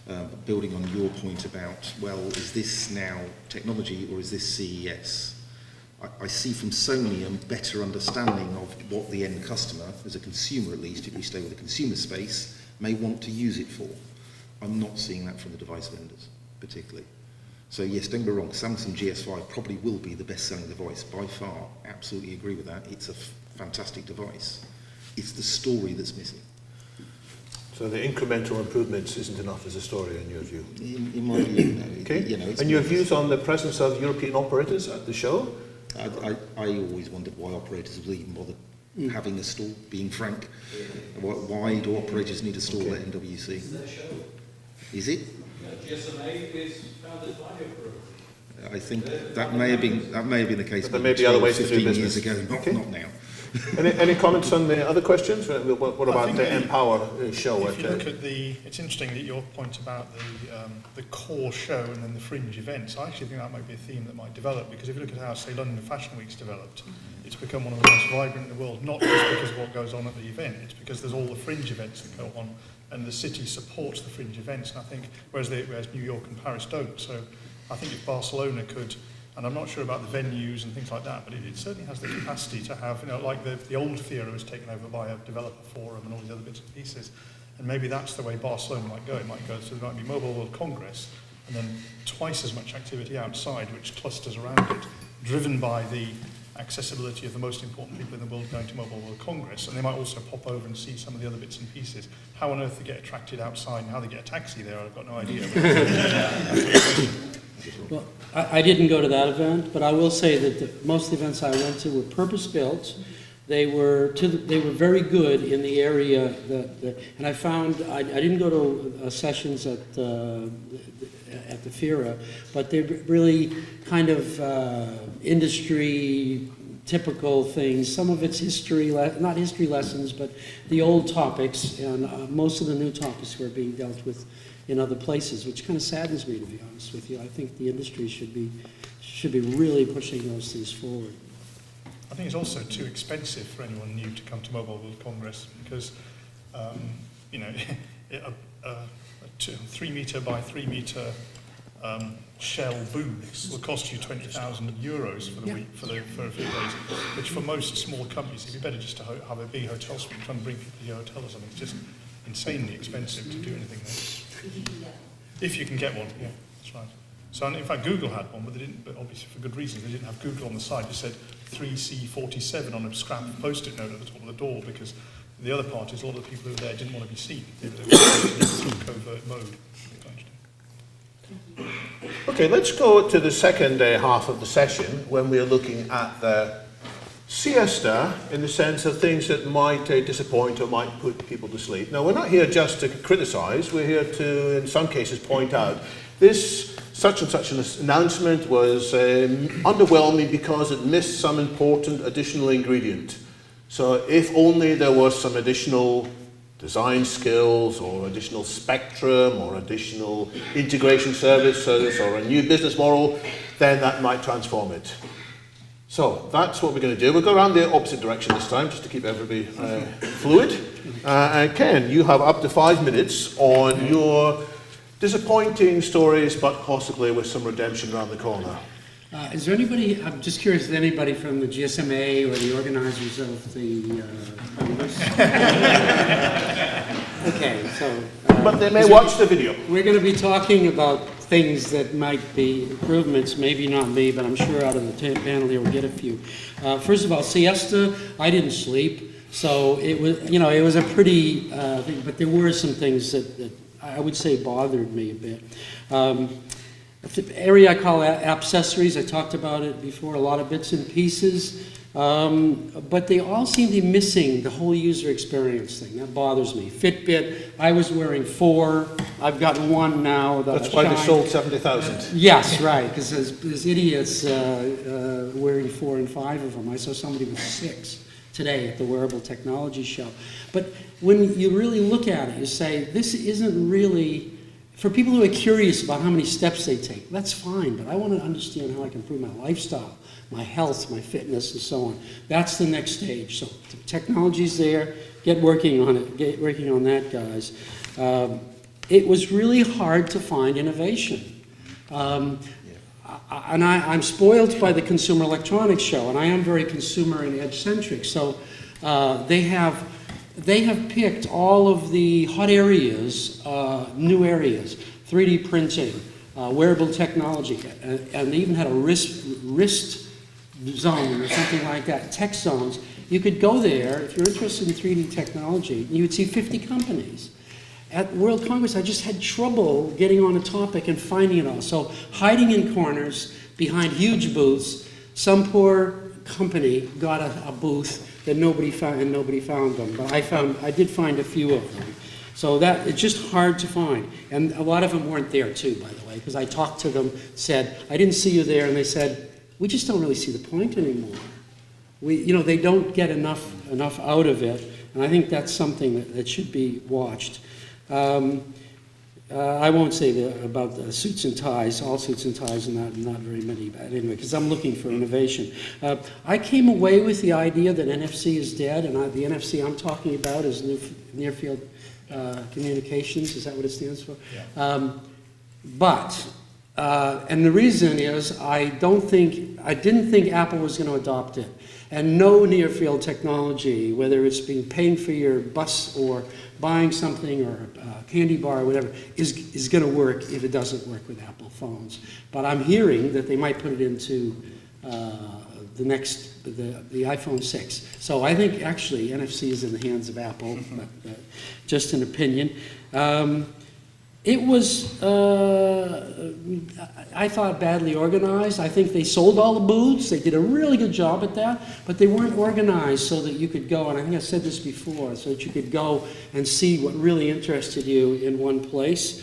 S14: But building on your point about, well, is this now technology or is this CES? I see from Sony a better understanding of what the end customer, as a consumer at least, if we stay with the consumer space, may want to use it for. I'm not seeing that from the device vendors, particularly. So yes, don't get me wrong, Samsung GS5 probably will be the best-selling device by far. Absolutely agree with that. It's a fantastic device. It's the story that's missing.
S2: So the incremental improvements isn't enough as a story in your view?
S14: In my view, no.
S2: Okay. And your views on the presence of European operators at the show?
S14: I always wondered why operators would even bother having a stall, being frank. Why do operators need a stall at MWC? Is it?
S1: GSMA is founded by your group.
S14: I think that may have been the case.
S2: But there may be other ways to do
S14: 15
S2: business.
S14: years ago, not now.
S2: Any comments on the other questions? What about the Empower show?
S13: If you look at it's interesting that your point about the core show and then the fringe events, I actually think that might be a theme that might develop, because if you look at how, say, London Fashion Week's developed, it's become one of the most vibrant in the world, not just because of what goes on at the event, it's because there's all the fringe events that go on, and the city supports the fringe events, and I think, whereas New York and Paris don't. So I think if Barcelona could, and I'm not sure about the venues and things like that, but it certainly has the capacity to have, like the old theatre was taken over by a developer forum and all these other bits and pieces, and maybe that's the way Barcelona might go. It might go, so there might be Mobile World Congress, and then twice as much activity outside, which clusters around it, driven by the accessibility of the most important people in the world going to Mobile World Congress, and they might also pop over and see some of the other bits and pieces. How on earth they get attracted outside and how they get a taxi there, I've got no idea.
S18: Well, I didn't go to that event, but I will say that most of the events I went to were purpose-built. They were very good in the area and I found I didn't go to sessions at the Fiera, but they're really kind of industry typical things. Some of it's history, not history lessons, but the old topics, and most of the new topics were being dealt with in other places, which kind of saddens me, to be honest with you. I think the industry should be really pushing those things forward.
S13: I think it's also too expensive for anyone new to come to Mobile World Congress, because a 3 metre by 3 metre shell booths will cost you €20,000 for the week for a few days, which for most small companies, it'd be better just to have a big hotel suite, trying to bring people to your hotel or something. It's just insanely expensive to do anything there. If you can get one, yeah, that's right. So in fact, Google had one, but they didn't. But obviously for good reasons, they didn't have Google on the side. It said 3C47 on a scrap post-it note at the top of the door, because the other part is a lot of the people who were there didn't want to be seen. They were in covert mode.
S2: Okay, let's go to the second half of the session when we're looking at the Siesta, in the sense of things that might disappoint or might put people to sleep. Now, we're not here just to criticise, we're here to, in some cases, point out this such and such an announcement was underwhelming because it missed some important additional ingredient. So if only there was some additional design skills or additional spectrum or additional integration services or a new business model, then that might transform it. So that's what we're going to do. We'll go around the opposite direction this time, just to keep everybody fluid. And Ken, you have up to 5 minutes on your disappointing stories, but possibly with some redemption around the corner.
S18: Is there anybody, I'm just curious, is there anybody from the GSMA or the organizers of the Congress? Okay, so...
S2: but they may watch the video.
S18: We're going to be talking about things that might be improvements, maybe not me, but I'm sure out of the panel here we'll get a few. First of all, Siesta, I didn't sleep, so it was, it was a pretty thing, but there were some things that I would say bothered me a bit. The area I call accessories, I talked about it before, a lot of bits and pieces, but they all seem to be missing the whole user experience thing. That bothers me. Fitbit, I was wearing 4, I've got 1 now.
S2: That's why they sold 70,000.
S18: Yes, right, because there's idiots wearing 4 and 5 of them. I saw somebody with 6 today at the Wearable Technology Show. But when you really look at it, you say, this isn't really... For people who are curious about how many steps they take, that's fine, but I want to understand how I can improve my lifestyle, my health, my fitness, and so on. That's the next stage. So the technology's there, get working on it, get working on that, guys. It was really hard to find innovation. And I'm spoiled by the Consumer Electronics Show, and I am very consumer and edge-centric, so they have picked all of the hot areas, new areas, 3D printing, wearable technology, and they even had a wrist zone or something like that, tech zones. You could go there, if you're interested in 3D technology, you would see 50 companies. At World Congress, I just had trouble getting on a topic and finding it all. So hiding in corners, behind huge booths, some poor company got a booth that nobody found, and nobody found them. But I did find a few of them. So that, it's just hard to find. And a lot of them weren't there too, by the way, because I talked to them, said, I didn't see you there, and they said, we just don't really see the point anymore. They don't get enough out of it, and I think that's something that should be watched. I won't say about the suits and ties. All suits and ties are not very many, but anyway, because I'm looking for innovation. I came away with the idea that NFC is dead, and the NFC I'm talking about is Near Field Communications. Is that what it stands for? Yeah. And the reason is I didn't think Apple was going to adopt it. And no near field technology, whether it's paying for your bus or buying something or a candy bar or whatever, is going to work if it doesn't work with Apple phones. But I'm hearing that they might put it into the iPhone 6. So I think actually NFC is in the hands of Apple, but just an opinion. It was, I thought, badly organized. I think they sold all the booths. They did a really good job at that, but they weren't organized so that you could go, and I think I said this before, so that you could go and see what really interested you in one place.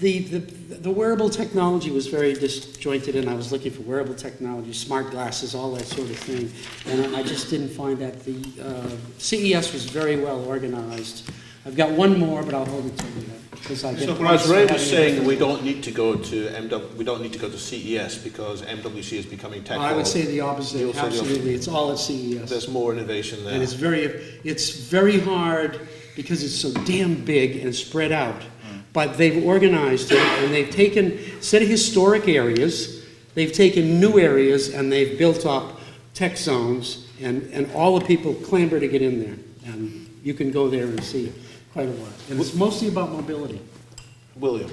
S18: The wearable technology was very disjointed, and I was looking for wearable technology, smart glasses, all that sort of thing, and I just didn't find that. The CES was very well organized. I've got one more, but I'll hold it to you. So
S2: as Ray was saying, we don't need to go to we don't need to go to CES because MWC is becoming tech.
S18: I would say the opposite. Absolutely, it's all at CES.
S2: There's more innovation there,
S18: and it's very hard because it's so damn big and spread out. But they've organized it, and they've taken, instead of historic areas, they've taken new areas, and they've built up tech zones, and all the people clamber to get in there. And you can go there and see quite a lot. And it's mostly about mobility.
S2: William.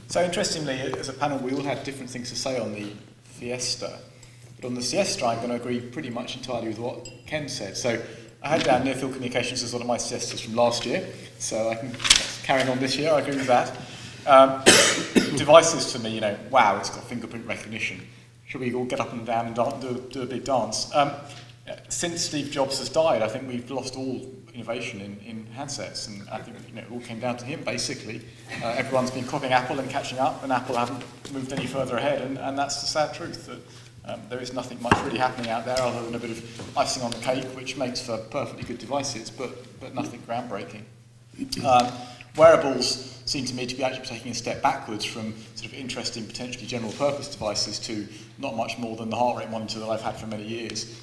S17: So interestingly, as a panel, we all had different things to say on the Fiesta. But on the Siesta, I'm going to agree pretty much entirely with what Ken said. So I had down near-field communications as one of my Siestas from last year, so I can carry on this year, I agree with that. Devices for me, wow, it's got fingerprint recognition. Should we all get up and down and do a big dance? Since Steve Jobs has died, I think we've lost all innovation in handsets, and I think it all came down to him, basically. Everyone's been copying Apple and catching up, and Apple haven't moved any further ahead, and that's the sad truth. That There is nothing much really happening out there other than a bit of icing on the cake, which makes for perfectly good devices, but nothing groundbreaking. Wearables seem to me to be actually taking a step backwards from sort of interesting, potentially general purpose devices to not much more than the heart rate monitor that I've had for many years.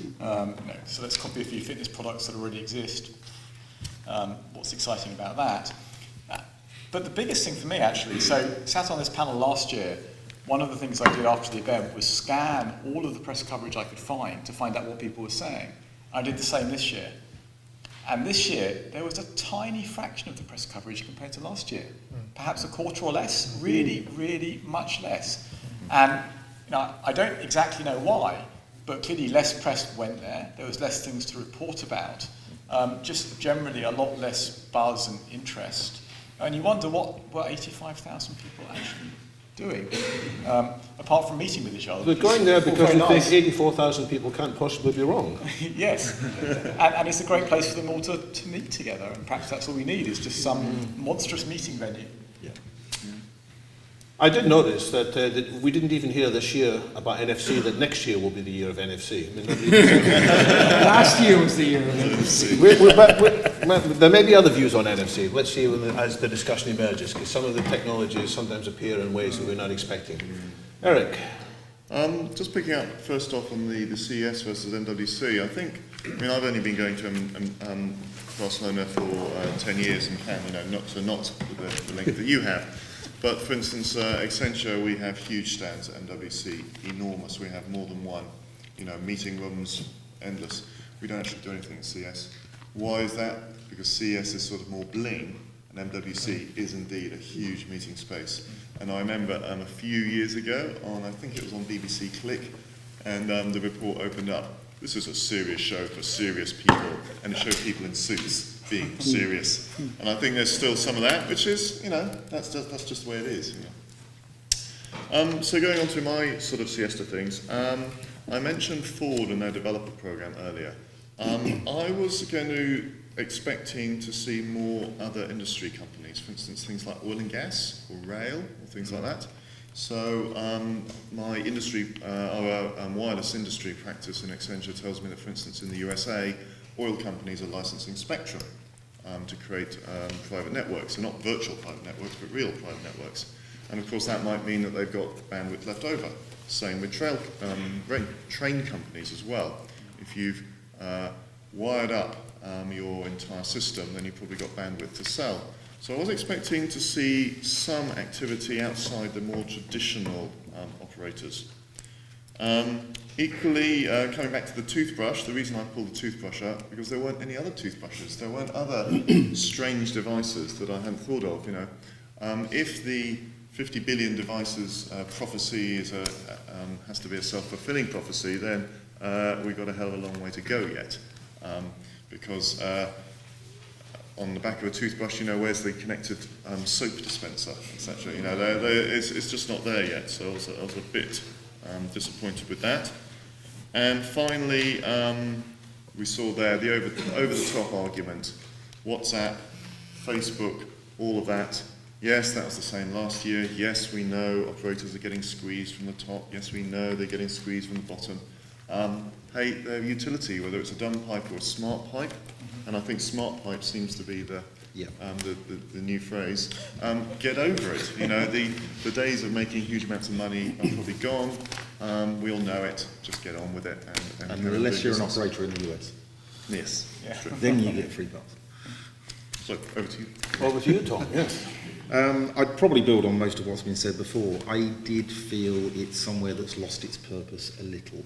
S17: So let's copy a few fitness products that already exist. What's exciting about that? But the biggest thing for me, actually, so sat on this panel last year, one of the things I did after the event was scan all of the press coverage I could find to find out what people were saying. I did the same this year. And this year, there was a tiny fraction of the press coverage compared to last year. Perhaps a quarter or less, really, really much less. And I don't exactly know why, but clearly less press went there. There was less things to report about. Just generally a lot less buzz and interest. And you wonder what were 85,000 people actually doing, apart from meeting with each other.
S2: They're going there because they think 84,000 people can't possibly be wrong.
S17: Yes, and it's a great place for them all to meet together, and perhaps that's all we need, is just some monstrous meeting venue.
S2: Yeah. I did notice that we didn't even hear this year about NFC, that next year will be the year of NFC. I mean,
S18: last year was the year of NFC.
S2: There may be other views on NFC. Let's see as the discussion emerges, because some of the technologies sometimes appear in ways that we're not expecting. Eric?
S16: Just picking up first off on the CES versus MWC, I've only been going to Barcelona for 10 years and can, not with the length that you have. But for instance, Accenture, we have huge stands at MWC, enormous. We have more than one, meeting rooms, endless. We don't actually do anything at CES. Why is that? Because CES is sort of more bling, and MWC is indeed a huge meeting space. And I remember a few years ago, I think it was on BBC Click, and the report opened up. This is a serious show for serious people, and it showed people in suits being serious. And I think there's still some of that, which is, that's just the way it is. So going on to my sort of Siesta things, I mentioned Ford and their developer program earlier. I was expecting to see more other industry companies, for instance, things like oil and gas, or rail, or things like that. So my industry, our wireless industry practice in Accenture tells me that, for instance, in the USA, oil companies are licensing spectrum to create private networks. So not virtual private networks, but real private networks. And of course that might mean that they've got bandwidth left over. Same with train companies as well. If you've wired up your entire system, then you've probably got bandwidth to sell. So I was expecting to see some activity outside the more traditional operators. Equally, coming back to the toothbrush, the reason I pulled the toothbrush up, because there weren't any other toothbrushes. There weren't other strange devices that I hadn't thought of. If the 50 billion devices prophecy has to be a self-fulfilling prophecy, then we've got a hell of a long way to go yet. Because on the back of a toothbrush, where's the connected soap dispenser, etc. It's just not there yet. So I was a bit disappointed with that. And finally, we saw there the over-the-top argument. WhatsApp, Facebook, all of that. Yes, that was the same last year. Yes, we know operators are getting squeezed from the top. Yes, we know they're getting squeezed from the bottom. Hey, their utility, whether it's a dumb pipe or a smart pipe, and I think smart pipe seems to be the new phrase. Get over it. The days of making huge amounts of money are probably gone. We all know it. Just get on with it. And
S14: unless you're an operator in the US.
S16: Yes.
S14: Yeah. Then you get free pass.
S16: So over to you.
S2: Over to you, Tom. Yes.
S14: I'd probably build on most of what's been said before. I did feel it's somewhere that's lost its purpose a little.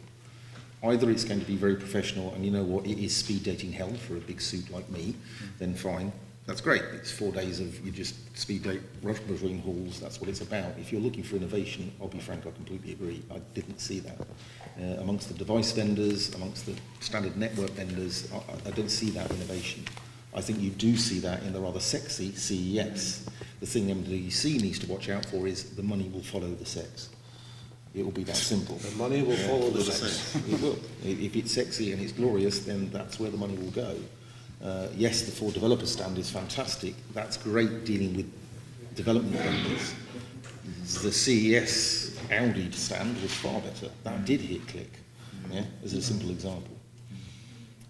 S14: Either it's going to be very professional, and you know what, it is speed dating hell for a big suit like me, then fine. That's great. It's 4 days of you just speed date, rush between halls. That's what it's about. If you're looking for innovation, I'll be frank, I completely agree. I didn't see that. Amongst the device vendors, amongst the standard network vendors, I don't see that innovation. I think you do see that in the rather sexy CES. The thing MWC needs to watch out for is the money will follow the sex. It will be that simple.
S2: The money will follow the sex.
S14: It will. If it's sexy and it's glorious, then that's where the money will go. Yes, the Ford developer stand is fantastic. That's great dealing with development vendors. The CES Audi stand was far better. That did hit click, yeah, as a simple example.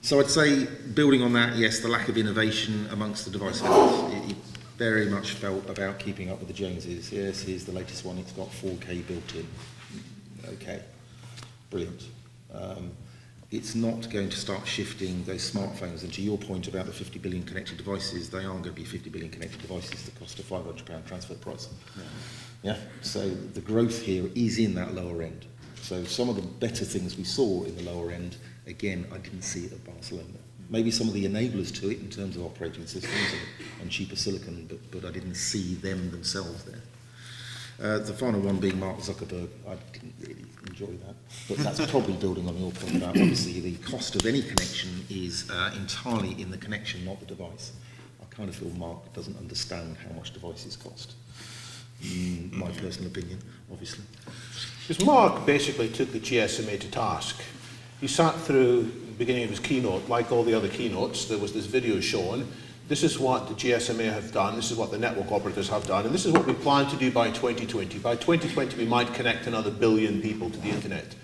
S14: So I'd say, building on that, yes, the lack of innovation amongst the device vendors. It very much felt about keeping up with the Joneses. Yes, here's the latest one, it's got 4K built in. Okay, brilliant. It's not going to start shifting those smartphones. And to your point about the 50 billion connected devices, they aren't going to be 50 billion connected devices that cost a £500 transfer price. Yeah. So the growth here is in that lower end. So some of the better things we saw in the lower end, again, I didn't see it at Barcelona. Maybe some of the enablers to it in terms of operating systems and cheaper silicon, but I didn't see them themselves there. The final one being Mark Zuckerberg, I didn't really enjoy that. But that's probably building on your point about, obviously, the cost of any connection is entirely in the connection, not the device. I kind of feel Mark doesn't understand how much devices cost. My personal opinion, obviously.
S2: Because Mark basically took the GSMA to task. He sat through the beginning of his keynote, like all the other keynotes, there was this video showing, this is what the GSMA have done, this is what the network operators have done, and this is what we plan to do by 2020. By 2020 we might connect another 1 billion people to the internet.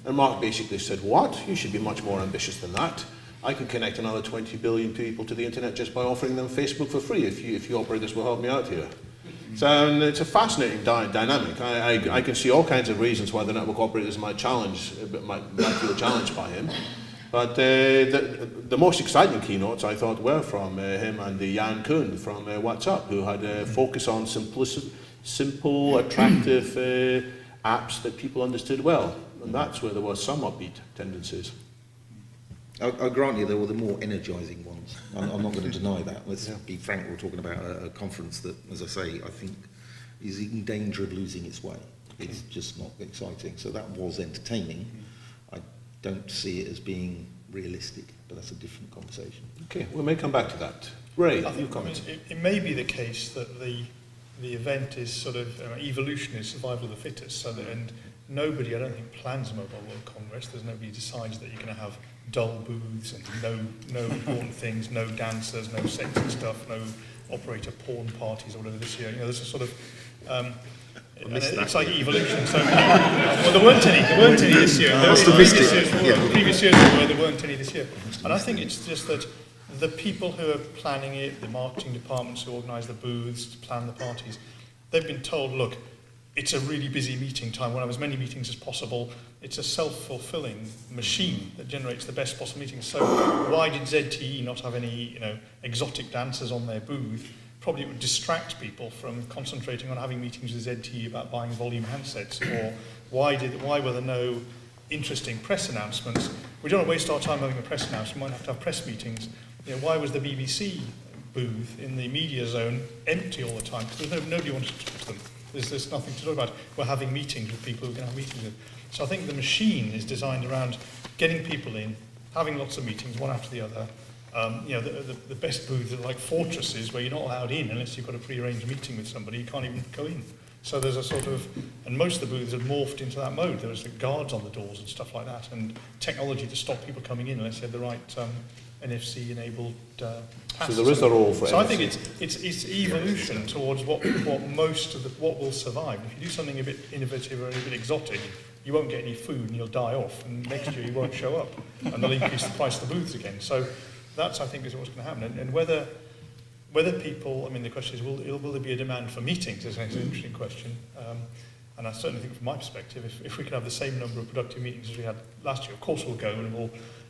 S2: And Mark basically said, what? You should be much more ambitious than that. I can connect another 20 billion people to the internet just by offering them Facebook for free if you operators will help me out here. So it's a fascinating dynamic. I can see all kinds of reasons why the network operators might feel challenged by him. But the most exciting keynotes I thought were from him and Jan Koen from WhatsApp, who had a focus on simple, attractive apps that people understood well. And that's where there was some upbeat tendencies.
S14: I grant you there were the more energising ones. I'm not going to deny that. Let's be frank, we're talking about a conference that, as I say, I think is in danger of losing its way. It's just not exciting. So that was entertaining. I don't see it as being realistic, but that's a different conversation.
S2: Okay, we may come back to that. Ray,
S13: I think, it may be the case that the event is sort of evolution is survival of the fittest, so that, and nobody, I don't think, plans a Mobile World Congress. There's nobody who decides that you're going to have dull booths and no important things, no dancers, no sexy stuff, no operator porn parties or whatever this year. You know, there's a sort of it's like evolution. So, well, there weren't any this year. Previous years there weren't any this year. And I think it's just that the people who are planning it, the marketing departments who organise the booths, plan the parties, they've been told, look, it's a really busy meeting time. We'll have as many meetings as possible. It's a self-fulfilling machine that generates the best possible meetings. So why did ZTE not have any, exotic dancers on their booth? Probably it would distract people from concentrating on having meetings with ZTE about buying volume handsets. Or why were there no interesting press announcements? We don't want to waste our time having a press announcement. We might have to have press meetings. Why was the BBC booth in the media zone empty all the time? Because nobody wanted to talk to them. There's nothing to talk about. We're having meetings with people who can have meetings with. So I think the machine is designed around getting people in, having lots of meetings, one after the other. The best booths are like fortresses where you're not allowed in unless you've got a pre-arranged meeting with somebody. You can't even go in. So there's a sort of, and most of the booths have morphed into that mode. There was the guards on the doors and stuff like that, and technology to stop people coming in unless you had the right NFC-enabled pass.
S2: So there is a role for NFC.
S13: So I think it's evolution towards what will survive. If you do something a bit innovative or a bit exotic, you won't get any food and you'll die off, and next year you won't show up, and they'll increase the price of the booths again. So that's, I think, is what's going to happen. And whether people, the question is, will there be a demand for meetings? It's an interesting question. And I certainly think, from my perspective, if we can have the same number of productive meetings as we had last year, of course we'll go and we'll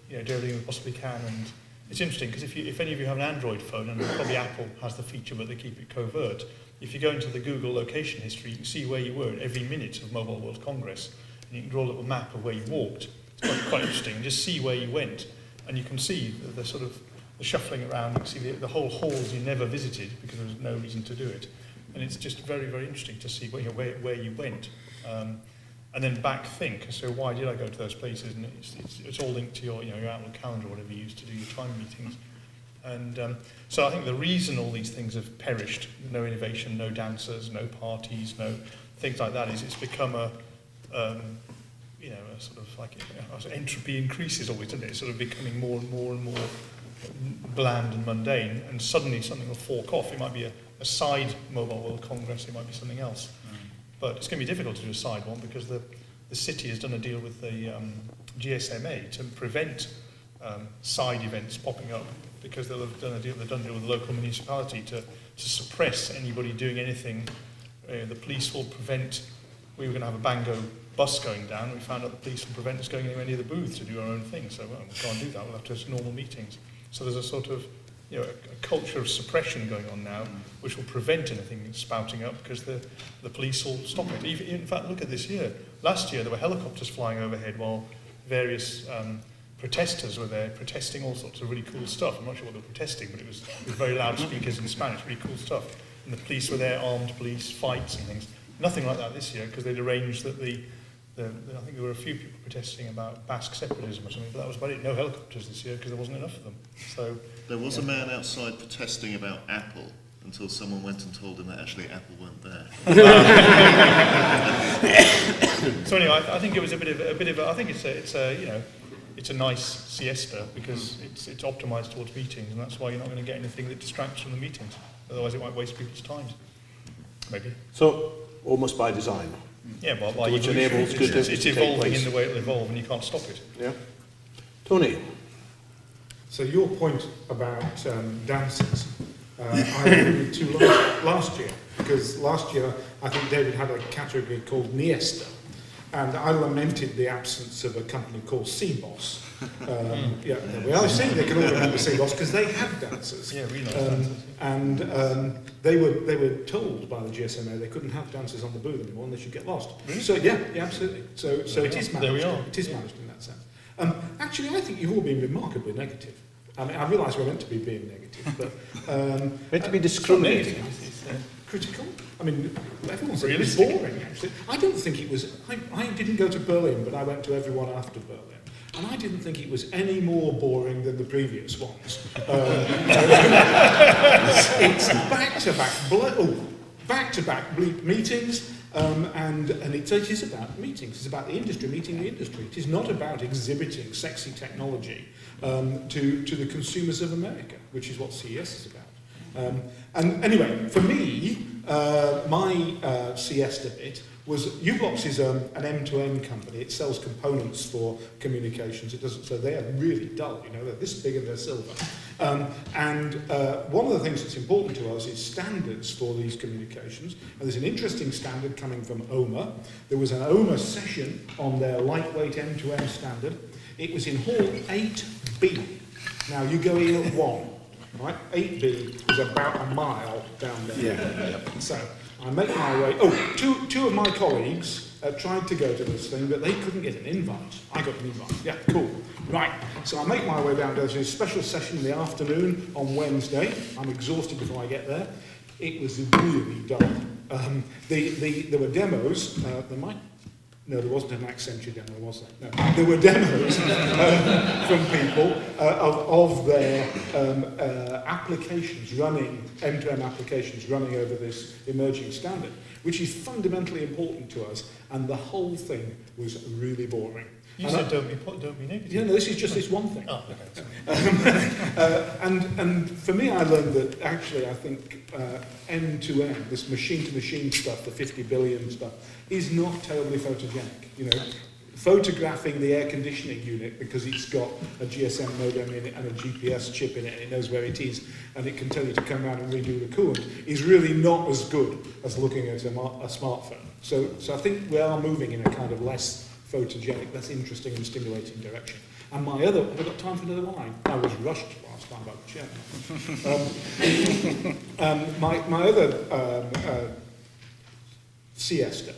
S13: do everything we possibly can. And it's interesting because if any of you have an Android phone, and probably Apple has the feature but they keep it covert, if you go into the Google location history, you can see where you were at every minute of Mobile World Congress, and you can draw a little map of where you walked. It's quite interesting, and just see where you went, and you can see the sort of the shuffling around. You can see the whole halls you never visited because there was no reason to do it, and it's just very, very interesting to see where you went. And then back think, so why did I go to those places? And it's all linked to your Outlook calendar, whatever you use to do your time meetings. And so I think the reason all these things have perished, no innovation, no dancers, no parties, no things like that, is it's become a sort of like entropy increases always, doesn't it? It's sort of becoming more and more and more bland and mundane, and suddenly something will fork off. It might be a side Mobile World Congress, it might be something else. But it's going to be difficult to do a side one because the city has done a deal with the GSMA to prevent side events popping up, because they've done a deal with the local municipality to suppress anybody doing anything. The police will prevent. We were going to have a Bango bus going down. We found out the police will prevent us going anywhere near the booth to do our own thing. So we can't do that. We'll have to have normal meetings. So there's a sort of, a culture of suppression going on now, which will prevent anything spouting up, because the police will stop it. In fact, look at this year. Last year there were helicopters flying overhead while various protesters were there protesting all sorts of really cool stuff. I'm not sure what they were protesting, but it was with very loud speakers in Spanish, really cool stuff. And the police were there, armed police, fights and things. Nothing like that this year, because they'd arranged that I think there were a few people protesting about Basque separatism or something, but that was about it. No helicopters this year because there wasn't enough of them. So
S16: there was a man outside protesting about Apple until someone went and told him that actually Apple weren't there.
S13: So anyway, I think it was a bit of. I think it's a nice siesta because it's optimised towards meetings, and that's why you're not going to get anything that distracts from the meetings. Otherwise, it might waste people's time. Maybe.
S2: So almost by design.
S13: Yeah, well, by
S2: which enables good things
S13: it's
S2: to take
S13: evolving
S2: place.
S13: in the way it'll evolve, and you can't stop it.
S2: Yeah. Tony.
S12: So your point about dances, I alluded to last year, because last year I think David had a category called Niesta, and I lamented the absence of a company called CBOS. Yeah, there we are. See, they can all remember CBOS because they had dancers.
S13: Yeah, we know dancers.
S12: And they were told by the GSMA they couldn't have dancers on the booth anymore and they should get lost.
S13: Really?
S12: So yeah, absolutely. So it is managed.
S13: There we are.
S12: It is managed in that sense. Actually, I think you've all been remarkably negative. I mean, I realise we're meant to be being negative, but
S2: meant to be discriminating.
S12: Critical. I mean, everyone said it was boring. Actually, I don't think it was. I didn't go to Berlin, but I went to everyone after Berlin. And I didn't think it was any more boring than the previous ones. It's back-to-back meetings, and it is about meetings. It's about the industry meeting the industry. It is not about exhibiting sexy technology to the consumers of America, which is what CES is about. And anyway, for me, my Siesta bit was u-blox is an M2M company. It sells components for communications. It doesn't, so they are really dull. They're this big and they're silver. And one of the things that's important to us is standards for these communications. And there's an interesting standard coming from OMA. There was an OMA session on their lightweight M2M standard. It was in Hall 8B. Now you go in at 1. Right, 8B is about a mile down there.
S2: Yeah.
S12: So I make my way. Oh, two of my colleagues tried to go to this thing, but they couldn't get an invite. I got an invite. Yeah, cool. Right. So I make my way down. There's a special session in the afternoon on Wednesday. I'm exhausted before I get there. It was really dull. There were demos. No, there wasn't an Accenture demo, was there? No. There were demos from people of their applications running, M2M applications running over this emerging standard, which is fundamentally important to us, and the whole thing was really boring.
S13: You said don't be negative.
S12: Yeah, no, this is just this one thing.
S13: Oh, okay.
S12: And for me, I learned that actually I think M2M, this machine-to-machine stuff, the 50 billion stuff, is not terribly photogenic. Photographing the air conditioning unit because it's got a GSM modem in it and a GPS chip in it and it knows where it is and it can tell you to come around and redo the coolant is really not as good as looking at a smartphone. So I think we are moving in a kind of less photogenic, less interesting and stimulating direction. And my other, have I got time for another wine? I was rushed last time by the chairman. My other siesta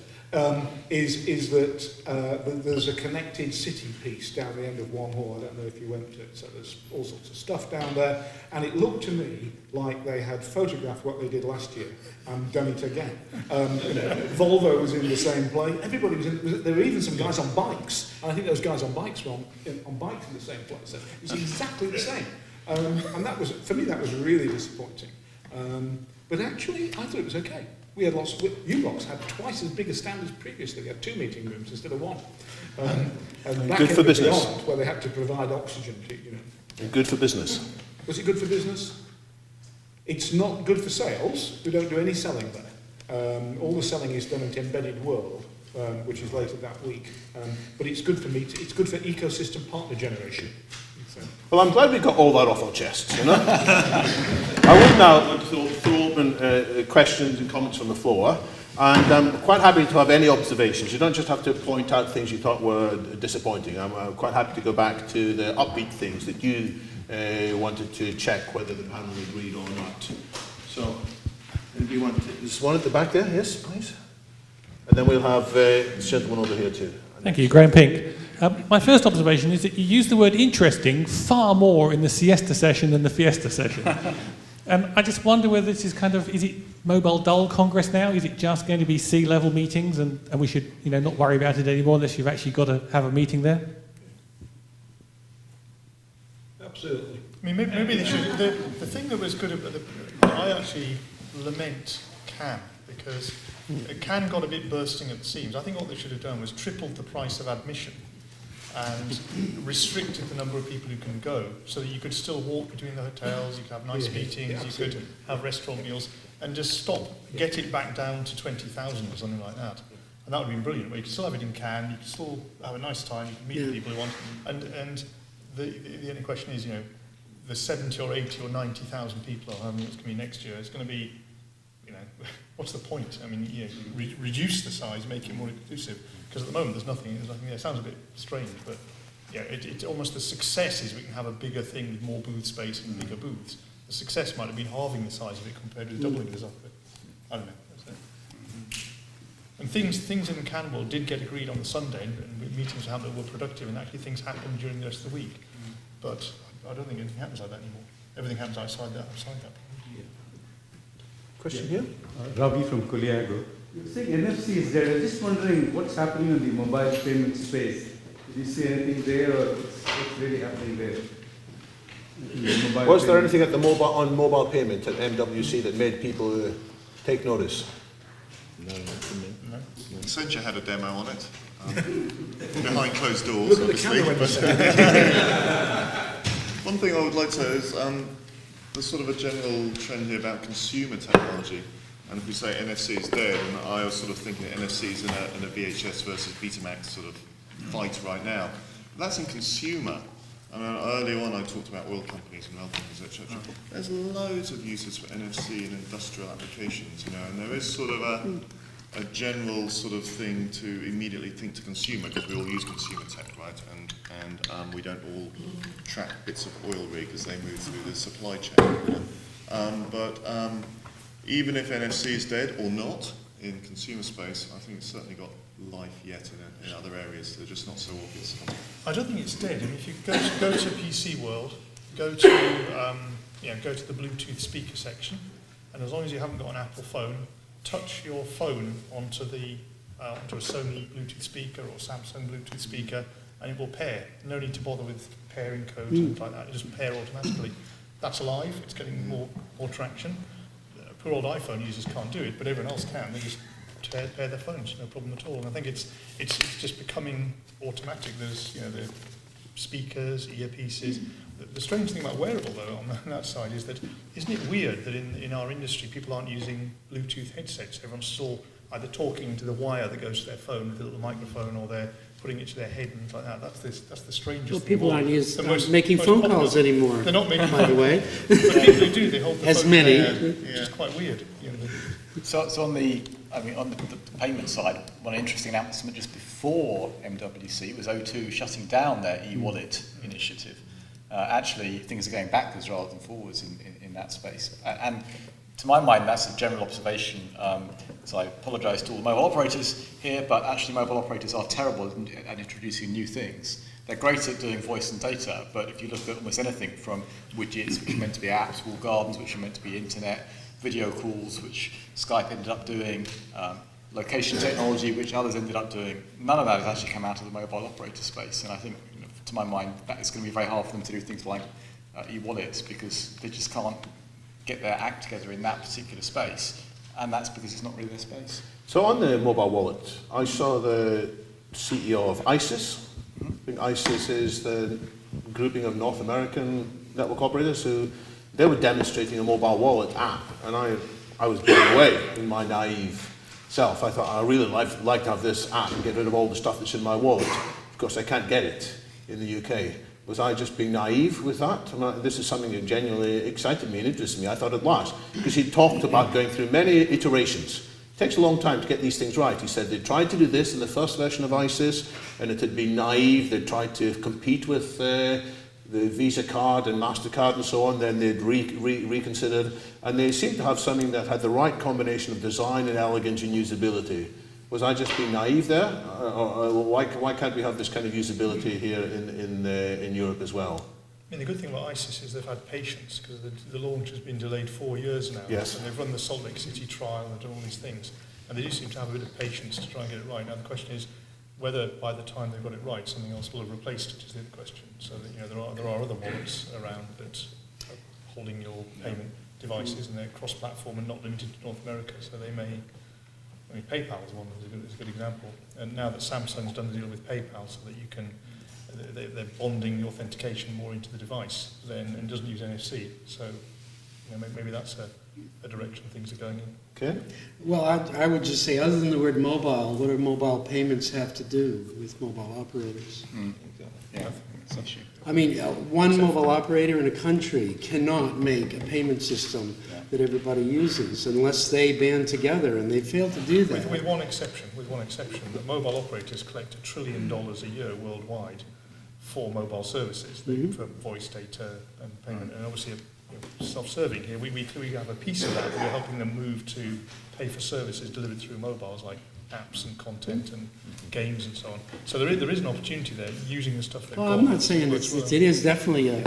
S12: is that there's a connected city piece down the end of one hall. I don't know if you went to it, so there's all sorts of stuff down there. And it looked to me like they had photographed what they did last year and done it again. Volvo was in the same place. Everybody was in, there were even some guys on bikes. And I think those guys on bikes were on bikes in the same place. So it was exactly the same. And that was, for me, that was really disappointing. But actually, I thought it was okay. We had lots. u-blox had twice as big a stand as previously. They had 2 meeting rooms instead of 1. And
S2: good for business.
S12: Beyond, where they had to provide oxygen to,
S2: And good for business.
S12: Was it good for business? It's not good for sales. We don't do any selling there. All the selling is done at Embedded World, which is later that week. But it's good for me. It's good for ecosystem partner generation. So.
S2: Well, I'm glad we got all that off our chests, you know. I would now like to throw open questions and comments from the floor. And I'm quite happy to have any observations. You don't just have to point out things you thought were disappointing. I'm quite happy to go back to the upbeat things that you wanted to check whether the panel agreed or not. So, do you want to, there's one at the back there, yes, please. And then we'll have this gentleman over here too.
S3: Thank you, Graham Pink. My first observation is that you use the word interesting far more in the Siesta session than the Fiesta session. I just wonder whether this is kind of, is it Mobile Dull Congress now? Is it just going to be C-level meetings and we should not worry about it anymore unless you've actually got to have a meeting there?
S12: Absolutely.
S13: I mean, maybe they should. The thing that was good about I actually lament Cannes, because Cannes got a bit bursting at the seams. I think what they should have done was tripled the price of admission and restricted the number of people who can go, so that you could still walk between the hotels, you could have nice meetings, you could have restaurant meals, and just get it back down to 20,000 or something like that. And that would have been brilliant. You could still have it in Cannes, you could still have a nice time, you could meet the people you want, and the only question is, the 70 or 80 or 90,000 people, I mean, it's going to be next year, it's going to be, what's the point? I mean, reduce the size, make it more inclusive, because at the moment there's nothing there. It sounds a bit strange, but yeah, it's almost the success is we can have a bigger thing with more booth space and bigger booths. The success might have been halving the size of it compared to doubling the size of it. I don't know. And things in Canberra did get agreed on the Sunday, and meetings were productive, and actually things happened during the rest of the week. But I don't think anything happens like that anymore. Everything happens outside that.
S2: Question here?
S4: Ravi from Kuliago. You're saying NFC is dead. I'm just wondering what's happening in the mobile payment space. Did you see anything there, or what's really happening there?
S2: Was there anything at the mobile payment at MWC that made people take notice?
S16: No, not for me. No. Accenture had a demo on it, behind closed doors.
S12: Look at the camera when you say
S16: One thing I would like to say is there's sort of a general trend here about consumer technology. And if we say NFC is dead, and I was sort of thinking that NFC is in a VHS versus Betamax sort of fight right now. But that's in consumer. I mean, earlier on I talked about oil companies and rail companies, etc. There's loads of uses for NFC in industrial applications, and there is sort of a general sort of thing to immediately think to consumer, because we all use consumer tech, right? And we don't all track bits of oil rig as they move through the supply chain. But even if NFC is dead or not in consumer space, I think it's certainly got life yet in other areas. They're just not so obvious.
S13: I don't think it's dead. I mean, if you go to PC World, go to the Bluetooth speaker section, and as long as you haven't got an Apple phone, touch your phone onto a Sony Bluetooth speaker or Samsung Bluetooth speaker, and it will pair. No need to bother with pairing codes and things like that. It just pair automatically. That's alive. It's getting more traction. Poor old iPhone users can't do it, but everyone else can. They just pair their phones, no problem at all. And I think it's just becoming automatic. There's the speakers, earpieces. The strange thing about wearable though on that side is that isn't it weird that in our industry people aren't using Bluetooth headsets? Everyone's still either talking to the wire that goes to their phone with a little microphone, or they're putting it to their head and things like that. That's the strangest thing.
S18: People aren't making phone calls anymore.
S13: They're not making
S18: by the way.
S13: But people who do, they hold the
S18: as
S13: phone
S18: many,
S13: in their hand, which is quite weird.
S17: So on the payment side, one interesting announcement just before MWC was O2 shutting down their e-wallet initiative. Actually, things are going backwards rather than forwards in that space. And to my mind, that's a general observation. So I apologise to all the mobile operators here, but actually mobile operators are terrible at introducing new things. They're great at doing voice and data, but if you look at almost anything from widgets, which are meant to be apps, walled gardens, which are meant to be internet, video calls, which Skype ended up doing, location technology, which others ended up doing, none of that has actually come out of the mobile operator space. And I think, to my mind, that is going to be very hard for them to do things like e-wallets, because they just can't get their act together in that particular space. And that's because it's not really their space.
S2: So on the mobile wallet, I saw the CEO of ISIS. I think ISIS is the grouping of North American network operators who they were demonstrating a mobile wallet app, and I I was blown away in my naive self. I thought, I really like to have this app and get rid of all the stuff that's in my wallet. Of course, I can't get it in the UK. Was I just being naive with that? This is something that genuinely excited me and interested me. I thought at last, because he talked about going through many iterations. It takes a long time to get these things right. He said they tried to do this in the first version of ISIS, and it had been naive. They tried to compete with the Visa card and MasterCard and so on, then they'd reconsidered, and they seemed to have something that had the right combination of design and elegance and usability. Was I just being naive there? Or why can't we have this kind of usability here in Europe as well?
S13: I mean, the good thing about ISIS is they've had patience, because the launch has been delayed 4 years now.
S2: Yes.
S13: And they've run the Salt Lake City trial and done all these things. And they do seem to have a bit of patience to try and get it right. Now, the question is whether by the time they've got it right, something else will have replaced it, is the other question. So that, you know, there are other wallets around that are holding your payment devices, and they're cross-platform and not limited to North America. So they may... I mean, PayPal is one is a good example. And now that Samsung's done the deal with PayPal so that you can... They're bonding the authentication more into the device then, and doesn't use NFC. So, you know, maybe that's a direction things are going in.
S2: Okay.
S18: Well, I would just say, other than the word mobile, what do mobile payments have to do with mobile operators?
S17: Yeah, that's an issue.
S18: I mean, one mobile operator in a country cannot make a payment system that everybody uses unless they band together, and they fail to do that.
S13: With one exception, that mobile operators collect $1 trillion a year worldwide for mobile services, for voice data and payment, and obviously self-serving here. We have a piece of that. We're helping them move to pay for services delivered through mobiles, like apps and content and games and so on. So there is an opportunity there using the stuff they've got.
S18: I'm not saying it is definitely a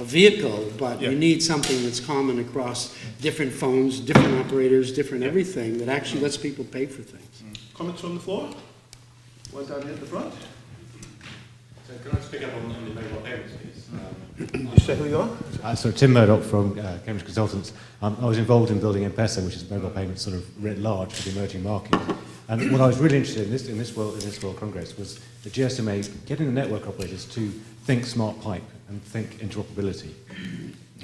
S18: vehicle, but you need something that's common across different phones, different operators, different everything, that actually lets people pay for things.
S2: Comments from the floor? One down here at the front.
S20: So can I just pick up on the mobile payments, please?
S2: You say who you are?
S6: So Tim Murdoch from Cambridge Consultants. I was involved in building M-Pesa, which is mobile payments sort of writ large for the emerging markets. And what I was really interested in this World Congress was the GSMA getting the network operators to think smart pipe and think interoperability.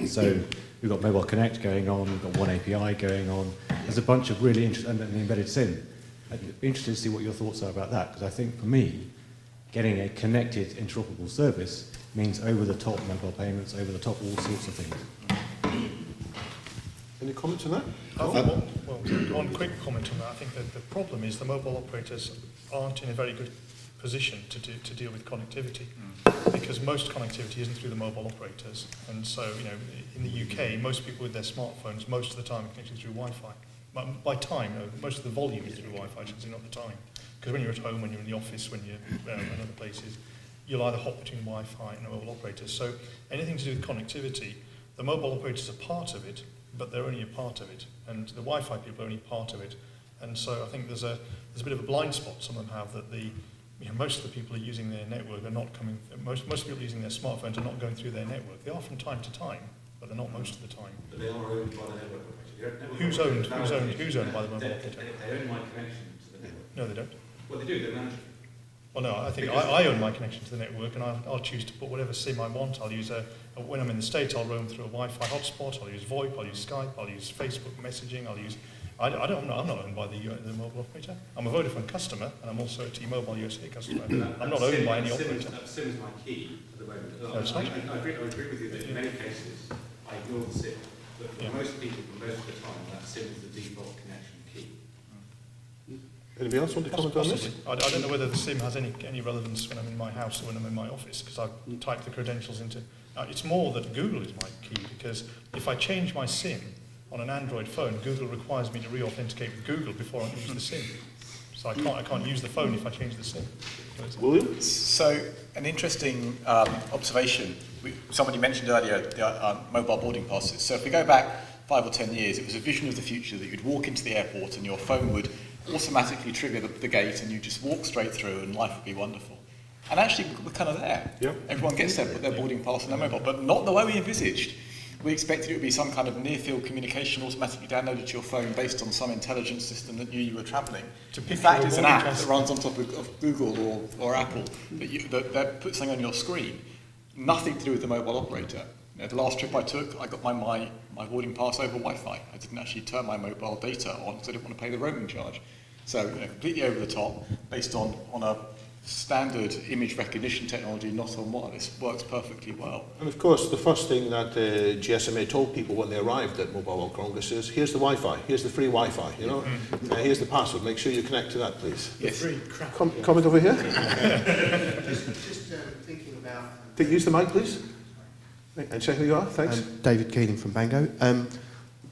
S6: So we've got Mobile Connect going on, we've got One API going on. There's a bunch of really interesting, and the embedded SIM. I'd be interested to see what your thoughts are about that, because I think for me, getting a connected interoperable service means over-the-top mobile payments, over-the-top all sorts of things.
S2: Any comments on that?
S13: One quick comment on that. I think that the problem is the mobile operators aren't in a very good position to deal with connectivity, because most connectivity isn't through the mobile operators. And so, you know, in the UK, most people with their smartphones, most of the time are connected through Wi-Fi. By time, most of the volume is through Wi-Fi, I should say, not the time. Because when you're at home, when you're in the office, when you're in other places, you'll either hop between Wi-Fi and mobile operators. So anything to do with connectivity, the mobile operators are part of it, but they're only a part of it, and the Wi-Fi people are only part of it. And so I think there's a bit of a blind spot some of them have, that most of the people who are using their network are not coming. Most people using their smartphones are not going through their network. They are from time to time, but they're not most of the time.
S20: But they are owned by the network operator.
S13: Who's owned by the mobile operator?
S20: They own my connection to the network.
S13: No, they don't.
S20: Well, they do. They manage it.
S13: Well, no, I think I own my connection to the network, and I'll choose to put whatever SIM I want. I'll use when I'm in the States, I'll roam through a Wi-Fi hotspot. I'll use VoIP. I'll use Skype. I'll use Facebook messaging. I'm not owned by the mobile operator. I'm a Vodafone customer, and I'm also a T-Mobile USA customer. I'm not owned by any operator.
S20: SIM is my key at the moment.
S13: No, it's not.
S20: I agree with you that in many cases I ignore the SIM, but for most people, for most of the time, that SIM is the default connection key.
S2: Anybody else want to comment on this?
S13: I don't know whether the SIM has any relevance when I'm in my house or when I'm in my office, because I type the credentials into... it's more that Google is my key, because if I change my SIM on an Android phone, Google requires me to re-authenticate with Google before I use the SIM. So I can't use the phone if I change the SIM.
S2: William?
S17: So an interesting observation. Somebody mentioned earlier the mobile boarding passes. So if we go back 5 or 10 years, it was a vision of the future that you'd walk into the airport and your phone would automatically trigger the gate, and you just walk straight through and life would be wonderful. And actually, we're kind of there.
S2: Yep.
S17: Everyone gets their boarding pass on their mobile, but not the way we envisaged. We expected it would be some kind of near-field communication automatically downloaded to your phone based on some intelligence system that knew you were travelling. In fact, it's an app that runs on top of Google or Apple that puts something on your screen. Nothing to do with the mobile operator. The last trip I took, I got my boarding pass over Wi-Fi. I didn't actually turn my mobile data on because I didn't want to pay the roaming charge. So completely over the top, based on a standard image recognition technology, not on wireless, works perfectly well.
S2: And of course, the first thing that GSMA told people when they arrived at Mobile World Congress is, here's the Wi-Fi, here's the free Wi-Fi, you know, here's the password, make sure you connect to that, please.
S17: Yes.
S12: Free crap.
S2: Comment over here.
S5: Just thinking about...
S2: Use the mic, please. And check who you are, thanks.
S5: David Keeling from Bango.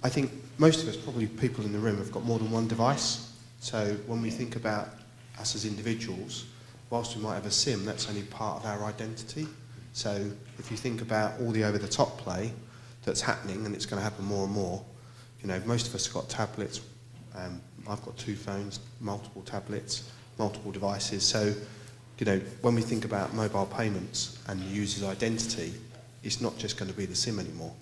S5: I think most of us, probably people in the room, have got more than one device. So when we think about us as individuals, whilst we might have a SIM, that's only part of our identity. So if you think about all the over-the-top play that's happening, and it's going to happen more and more, you know, most of us have got tablets. I've got 2 phones, multiple tablets, multiple devices. So, you know, when we think about mobile payments and the user's identity, it's not just going to be the SIM anymore.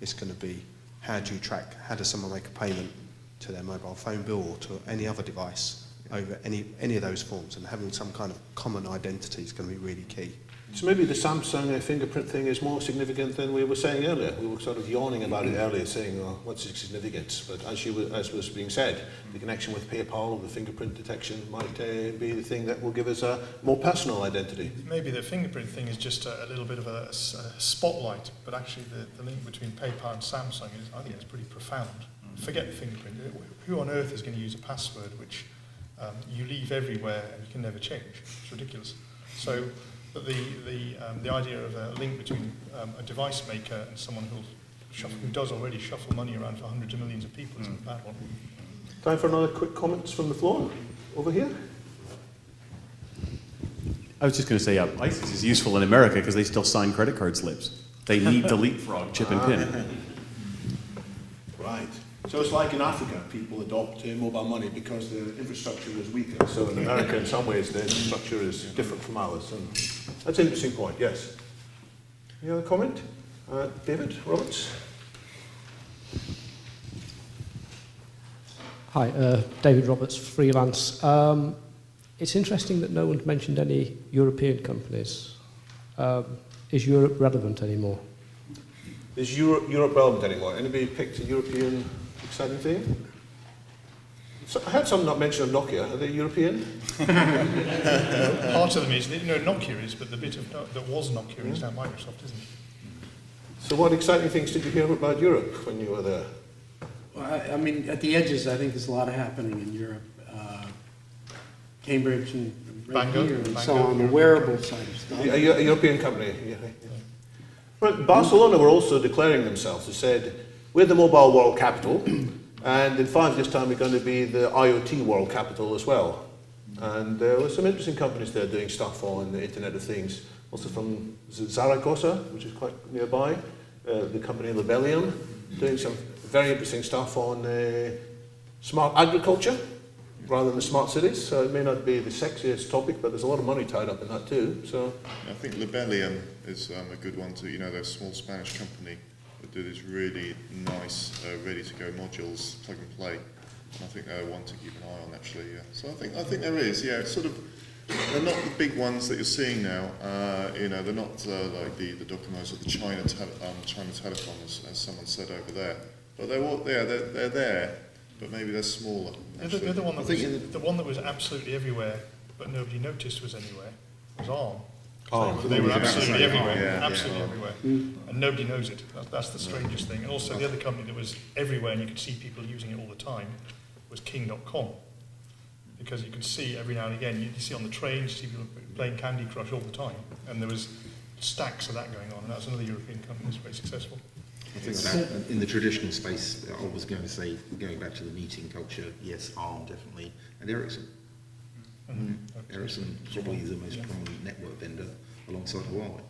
S5: It's going to be how do you track, how does someone make a payment to their mobile phone bill or to any other device over any of those forms, and having some kind of common identity is going to be really key.
S2: So maybe the Samsung fingerprint thing is more significant than we were saying earlier. We were sort of yawning about it earlier, saying, oh, what's its significance? But as was being said, the connection with PayPal or the fingerprint detection might be the thing that will give us a more personal identity.
S13: Maybe the fingerprint thing is just a little bit of a spotlight, but actually the link between PayPal and Samsung is, I think it's pretty profound. Forget the fingerprint. Who on earth is going to use a password which you leave everywhere and you can never change? It's ridiculous. So, but the idea of a link between a device maker and someone who does already shuffle money around for hundreds of millions of people isn't a bad one.
S2: Time for another quick comments from the floor. Over here.
S20: I was just going to say, ISIS is useful in America because they still sign credit card slips. They need to leapfrog chip and pin.
S2: Right. So it's like in Africa, people adopt mobile money because the infrastructure is weaker. So in America, in some ways, the infrastructure is different from ours. And that's an interesting point, yes. Any other comment? David Roberts?
S7: Hi, David Roberts, freelance. It's interesting that no one's mentioned any European companies. Is Europe relevant anymore?
S2: Is Europe relevant anymore? Anybody picked a European exciting thing? So I had some not mention of Nokia. Are they European?
S13: Part of them is, Nokia is, but the bit of that was Nokia is now Microsoft, isn't it?
S2: So what exciting things did you hear about Europe when you were there?
S18: Well, I mean, at the edges, I think there's a lot of happening in Europe. Cambridge and
S13: Bango,
S18: here and so on, the wearable side of stuff.
S2: A European company, yeah. Right, Barcelona were also declaring themselves. They said, we're the mobile world capital, and in 5 years' time we're going to be the IoT world capital as well. And there were some interesting companies there doing stuff on the Internet of Things. Also from Zaragoza, which is quite nearby, the company Libellium, doing some very interesting stuff on smart agriculture rather than the smart cities. So it may not be the sexiest topic, but there's a lot of money tied up in that too. So
S16: I think Libellium is a good one too. You know, they're a small Spanish company that do these really nice, ready-to-go modules, plug and play. And I think they're one to keep an eye on, actually. Yeah. So I think there is. Yeah, it's sort of. They're not the big ones that you're seeing now. You know, they're not like the Docomos or the China Telecom, as someone said over there. But they're there. But maybe they're smaller.
S13: The other one the one that was absolutely everywhere, but nobody noticed was anywhere, was ARM.
S2: Oh,
S13: they were absolutely everywhere,
S16: yeah.
S13: everywhere, and nobody knows it. That's the strangest thing. And also, the other company that was everywhere, and you could see people using it all the time, was King.com, because you could see every now and again. You see on the trains, you see people playing Candy Crush all the time, and there was stacks of that going on. And that's another European company that's very successful.
S14: I think that in the traditional space, I was going to say, going back to the meeting culture, yes, ARM definitely, and Ericsson. Ericsson probably the most prominent network vendor alongside Huawei.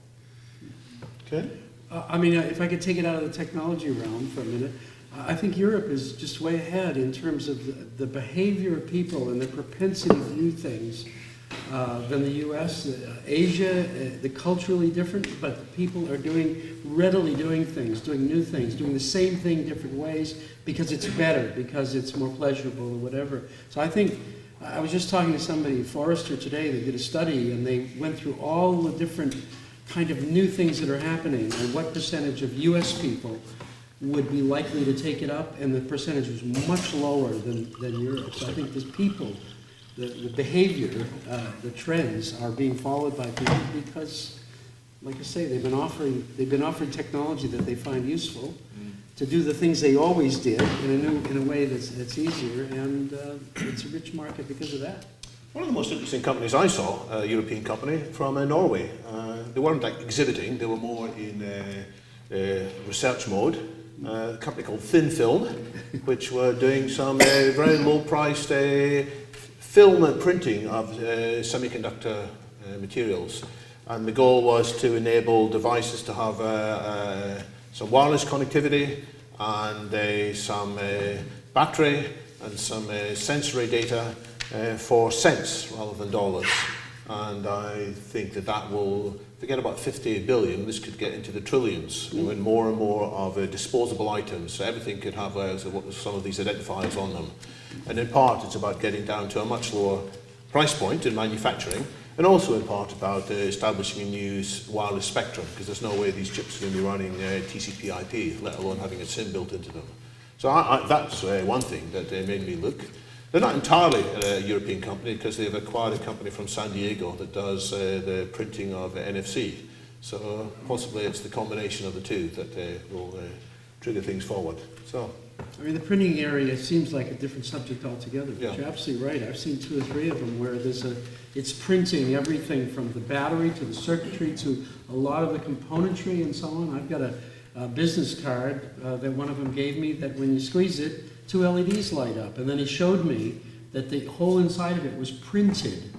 S2: Okay.
S18: I mean, if I could take it out of the technology realm for a minute, I think Europe is just way ahead in terms of the behavior of people and the propensity to do things than the U.S. Asia, they're culturally different, but people are readily doing things, doing new things, doing the same thing different ways because it's better, because it's more pleasurable or whatever. So I think, I was just talking to somebody, Forrester today, they did a study and they went through all the different kind of new things that are happening and what percentage of US people would be likely to take it up, and the percentage was much lower than Europe. So I think these people, the behavior, the trends are being followed by people because, like I say, they've been offering technology that they find useful to do the things they always did in a way that's easier, and it's a rich market because of that.
S2: One of the most interesting companies I saw, a European company from Norway. They weren't like exhibiting; they were more in research mode. A company called Thin Film, which were doing some very low-priced film printing of semiconductor materials. And the goal was to enable devices to have some wireless connectivity and some battery and some sensory data for cents rather than dollars. And I think that will, forget about 50 billion, this could get into the trillions, when more and more of disposable items, so everything could have some of these identifiers on them. And in part it's about getting down to a much lower price point in manufacturing, and also in part about establishing a new wireless spectrum, because there's no way these chips are going to be running TCP/IP, let alone having a SIM built into them. So that's one thing that made me look. They're not entirely a European company because they've acquired a company from San Diego that does the printing of NFC. So possibly it's the combination of the two that will trigger things forward. So,
S18: I mean, the printing area seems like a different subject altogether, but
S2: yeah.
S18: you're absolutely right. I've seen 2 or 3 of them where it's printing everything from the battery to the circuitry to a lot of the componentry and so on. I've got a business card that one of them gave me that when you squeeze it, 2 LEDs light up. And then he showed me that the whole inside of it was printed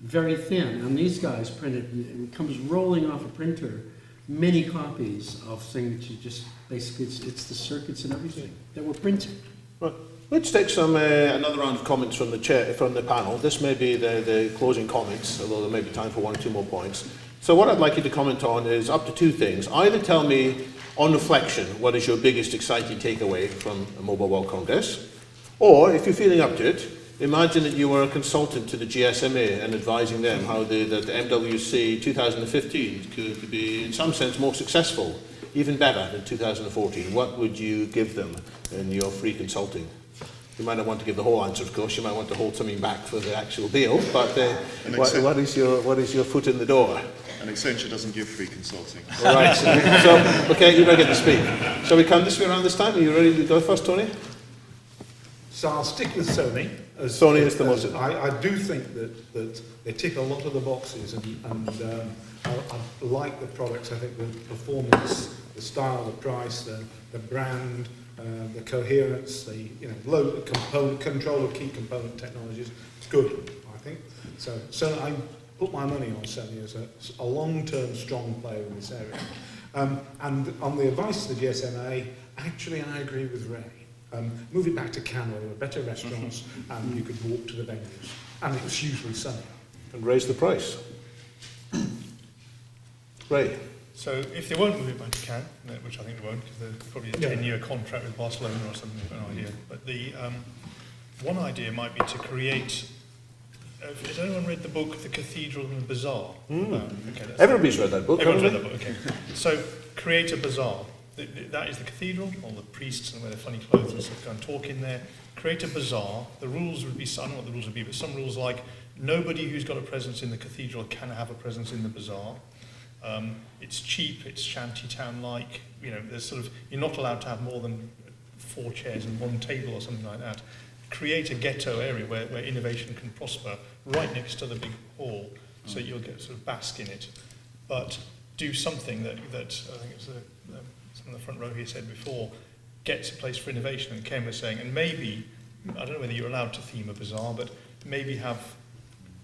S18: very thin. And these guys printed, it comes rolling off a printer, many copies of things. You just, basically, it's the circuits and everything that were printed.
S2: Right. Let's take some another round of comments from the panel. This may be the closing comments, although there may be time for 1 or 2 more points. So what I'd like you to comment on is up to 2 things. Either tell me, on reflection, what is your biggest exciting takeaway from a Mobile World Congress? Or, if you're feeling up to it, imagine that you were a consultant to the GSMA and advising them how the MWC 2015 could be, in some sense, more successful, even better than 2014. What would you give them in your free consulting? You might not want to give the whole answer, of course. You might want to hold something back for the actual deal. But what is your foot in the door?
S16: And Accenture doesn't give free consulting.
S2: All right. So, okay, you don't get to speak. Shall we come this way around this time? Are you ready to go first, Tony?
S12: So I'll stick with Sony.
S2: Sony is the most.
S12: I do think that they tick a lot of the boxes, and I like the products. I think the performance, the style, the price, the brand, the coherence, the low component control of key component technologies. It's good, I think. So I put my money on Sony as a long-term strong player in this area. And on the advice of the GSMA, actually I agree with Ray. Move it back to Cannes, where there were better restaurants and you could walk to the venues. And it was usually sunny.
S2: And raise the price. Ray.
S13: So if they won't move it back to Cannes, which I think they won't, because there's probably a 10-year contract with Barcelona or something, I've got no idea. But the one idea might be to create. Has anyone read the book The Cathedral and the Bazaar? Okay,
S2: Everybody's read that book.
S13: Everyone's read that book. Okay. So create a bazaar. That is the cathedral. All the priests and wear their funny clothes and stuff go and talk in there. Create a bazaar. The rules would be, I don't know what the rules would be, but some rules like nobody who's got a presence in the cathedral can have a presence in the bazaar. It's cheap. It's shantytown-like. There's you're not allowed to have more than 4 chairs and 1 table or something like that. Create a ghetto area where innovation can prosper right next to the big hall, so you'll get bask in it. But do something that I think it's someone in the front row here said before, gets a place for innovation. And Ken was saying, and maybe, I don't know whether you're allowed to theme a bazaar, but maybe have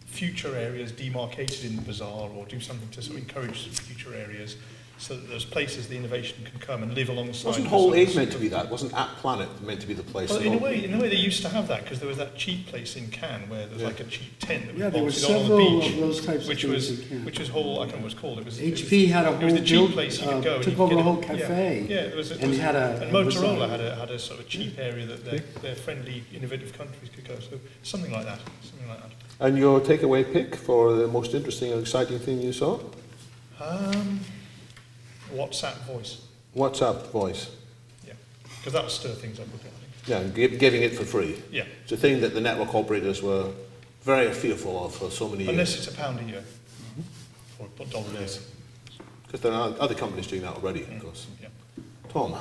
S13: future areas demarcated in the bazaar, or do something to encourage future areas, so that there's places the innovation can come and live alongside.
S2: Wasn't Hall 8 meant to be that? Wasn't App Planet meant to be the place?
S13: Well, in a way they used to have that, because there was that cheap place in Cannes where there was like a cheap tent that was
S18: there were
S13: bolted on the
S18: several
S13: beach,
S18: of those types of
S13: which
S18: things
S13: was
S18: in Cannes.
S13: which was whole. I can't remember what it was called. It was
S18: HP had a whole
S13: it was the cheap place you could go.
S18: took over a whole cafe.
S13: Yeah, there was
S18: and had a.
S13: And Motorola had a sort of cheap area that their friendly, innovative countries could go. So something like that.
S2: And your takeaway pick for the most interesting and exciting thing you saw?
S13: WhatsApp voice.
S2: WhatsApp voice.
S13: Yeah, because that will stir things up a bit, I think.
S2: Yeah, and giving it for free.
S13: Yeah.
S2: It's a thing that the network operators were very fearful of for so many years.
S13: Unless it's £1 a year. Or $1 a year.
S2: Because there are other companies doing that already, of course.
S13: Yeah.
S2: Tom?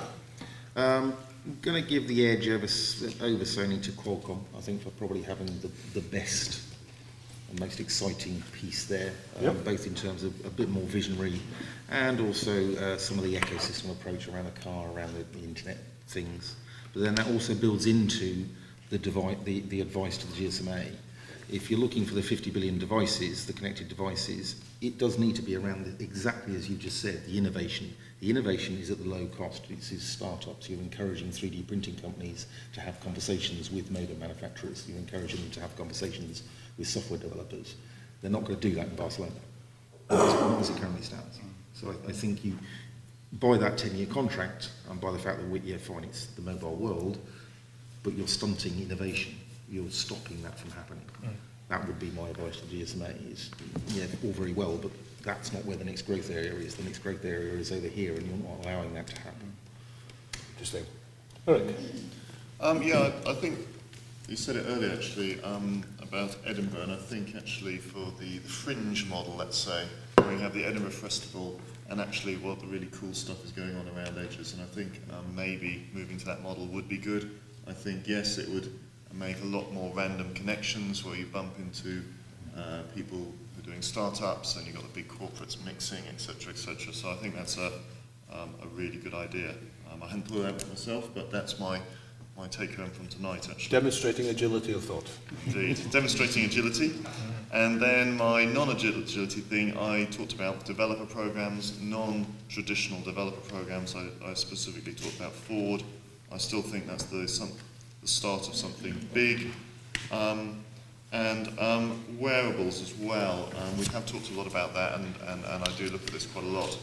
S14: I'm going to give the edge over Sony to Qualcomm, I think, for probably having the best and most exciting piece there, both in terms of a bit more visionary and also some of the ecosystem approach around the car, around the internet things. But then that also builds into the advice to the GSMA. If you're looking for the 50 billion devices, the connected devices, it does need to be around exactly as you just said, the innovation. The innovation is at the low cost. It's startups. You're encouraging 3D printing companies to have conversations with modem manufacturers. You're encouraging them to have conversations with software developers. They're not going to do that in Barcelona, not as it currently stands. So I think you, by that 10-year contract, and by the fact that fine, it's the mobile world, but you're stunting innovation. You're stopping that from happening. That would be my advice to GSMA is, all very well, but that's not where the next growth area is. The next growth area is over here, and you're not allowing that to happen.
S2: Interesting. Eric?
S16: I think you said it earlier, actually, about Edinburgh, and I think, actually, for the fringe model, let's say, where you have the Edinburgh Festival, and actually what the really cool stuff is going on around edges, and I think maybe moving to that model would be good. I think, yes, it would make a lot more random connections where you bump into people who are doing startups and you've got the big corporates mixing, etc., etc. So I think that's a really good idea. I hadn't thought of that myself, but that's my take home from tonight, actually.
S2: Demonstrating agility of thought.
S16: Indeed, demonstrating agility. And then my non-agility thing, I talked about developer programs, non-traditional developer programs. I specifically talked about Ford. I still think that's the start of something big. And wearables as well. We have talked a lot about that, and I do look at this quite a lot.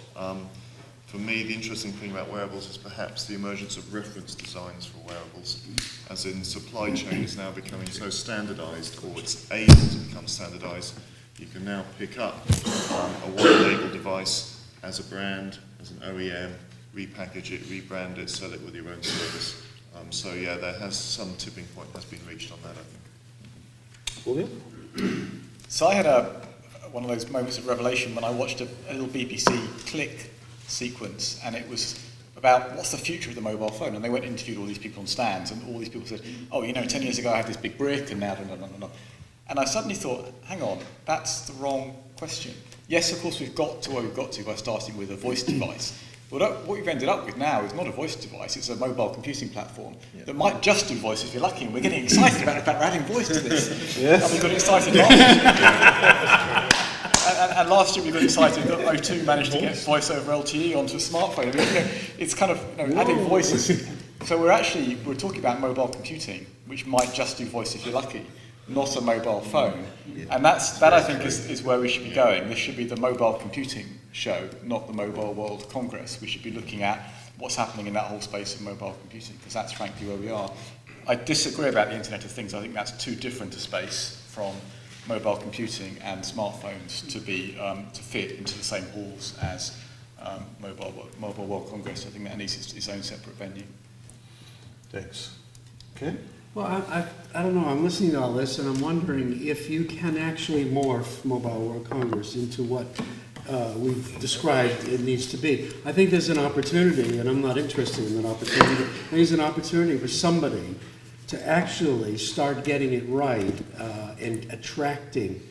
S16: For me, the interesting thing about wearables is perhaps the emergence of reference designs for wearables, as in supply chain is now becoming so standardized, or it's able to become standardized. You can now pick up a white label device as a brand, as an OEM, repackage it, rebrand it, sell it with your own service. So yeah, there has some tipping point has been reached on that, I think.
S2: William?
S17: So I had one of those moments of revelation when I watched a little BBC Click sequence, and it was about what's the future of the mobile phone, and they went and interviewed all these people on stands, and all these people said, 10 years ago I had this big brick, and now, and I suddenly thought, hang on, that's the wrong question. Yes, of course, we've got to where we've got to by starting with a voice device. But what we've ended up with now is not a voice device, it's a mobile computing platform that might just do voice if you're lucky, and we're getting excited about the fact we're adding voice to this.
S2: Yes.
S17: And we got excited last year. And last year we got excited that O2 managed to get voice over LTE onto a smartphone. I mean, it's kind of adding voices. So we're talking about mobile computing, which might just do voice if you're lucky, not a mobile phone. And that I think is where we should be going. This should be the mobile computing show, not the Mobile World Congress. We should be looking at what's happening in that whole space of mobile computing, because that's frankly where we are. I disagree about the Internet of Things. I think that's too different a space from mobile computing and smartphones to be to fit into the same halls as Mobile World Congress. I think that needs its own separate venue.
S2: Thanks. Okay.
S18: Well, I don't know. I'm listening to all this, and I'm wondering if you can actually morph Mobile World Congress into what we've described it needs to be. I think there's an opportunity, and I'm not interested in that opportunity. There's an opportunity for somebody to actually start getting it right and attracting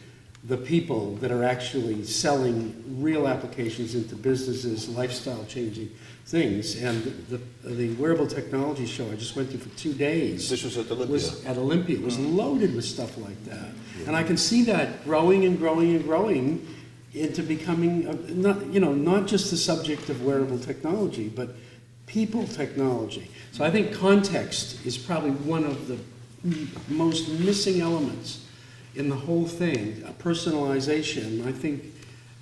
S18: the people that are actually selling real applications into businesses, lifestyle-changing things. And the wearable technology show I just went to for 2 days.
S2: This was at Olympia.
S18: It was loaded with stuff like that. And I can see that growing and growing and growing into becoming not just the subject of wearable technology, but people technology. So I think context is probably one of the most missing elements in the whole thing. Personalization, I think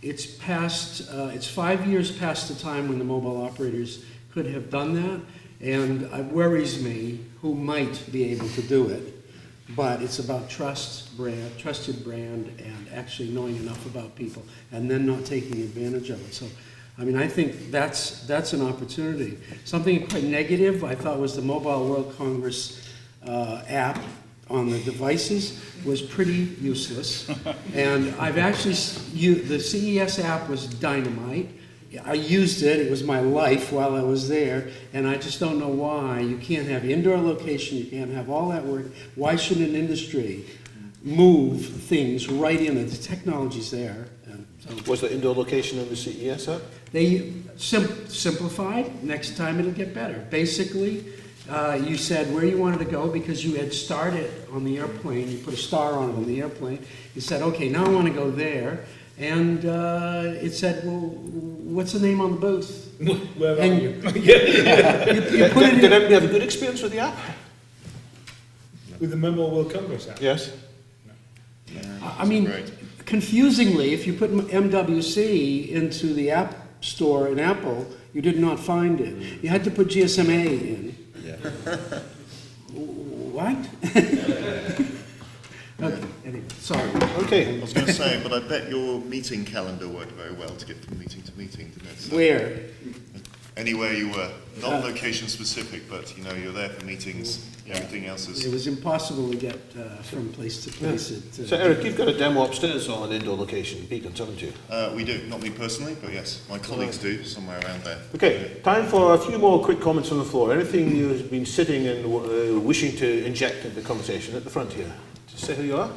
S18: it's 5 years past the time when the mobile operators could have done that, and it worries me who might be able to do it, but it's about trusted brand, and actually knowing enough about people, and then not taking advantage of it. So, I mean, I think that's an opportunity. Something quite negative I thought was the Mobile World Congress app on the devices was pretty useless. And I've actually, the CES app was dynamite. I used it, it was my life while I was there, and I just don't know why. You can't have indoor location, you can't have all that work. Why should an industry move things right in? The technology's there. And so
S2: was the indoor location in the CES app?
S18: They simplified, next time it'll get better. Basically, you said where you wanted to go because you had started on the airplane, you put a star on it on the airplane. You said, okay, now I want to go there. And it said, well, what's the name on the booth?
S12: Where are
S18: and
S12: you?
S2: Did everybody have a good experience with the app?
S12: With the Mobile World Congress app?
S2: Yes.
S12: No.
S18: I mean, confusingly, if you put MWC into the App Store in Apple, you did not find it. You had to put GSMA in.
S16: Yeah.
S18: What? Okay, anyway, sorry.
S2: Okay.
S16: I was going to say, but I bet your meeting calendar worked very well to get from meeting to meeting, didn't it? So
S18: Where?
S16: Anywhere you were. Not location specific, but you know, you're there for meetings. Everything else is...
S18: It was impossible to get from place to place.
S2: Yeah. So Eric, you've got a demo upstairs on indoor location beacons, haven't you?
S16: We do. Not me personally, but yes, my colleagues do, somewhere around there.
S2: Okay, time for a few more quick comments on the floor. Anything you've been sitting and wishing to inject into the conversation at the front here? Just say who you are.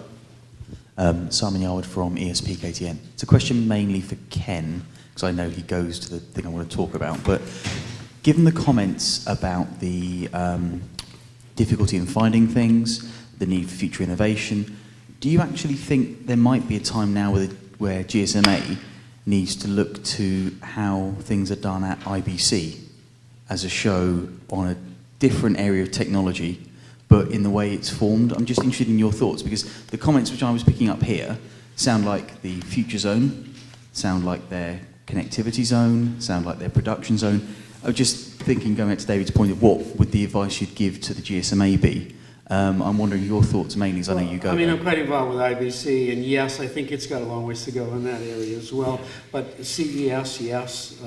S8: Simon Yarwood from ESP KTN. It's a question mainly for Ken, because I know he goes to the thing I want to talk about. But given the comments about the difficulty in finding things, the need for future innovation, do you actually think there might be a time now where GSMA needs to look to how things are done at IBC as a show on a different area of technology, but in the way it's formed? I'm just interested in your thoughts, because the comments which I was picking up here sound like the future zone, sound like their connectivity zone, sound like their production zone. I was just thinking, going back to David's point, of what would the advice you'd give to the GSMA be? I'm wondering your thoughts mainly, as I know you go.
S18: I mean, I'm quite involved with IBC, and yes, I think it's got a long ways to go in that area as well. But CES, yes,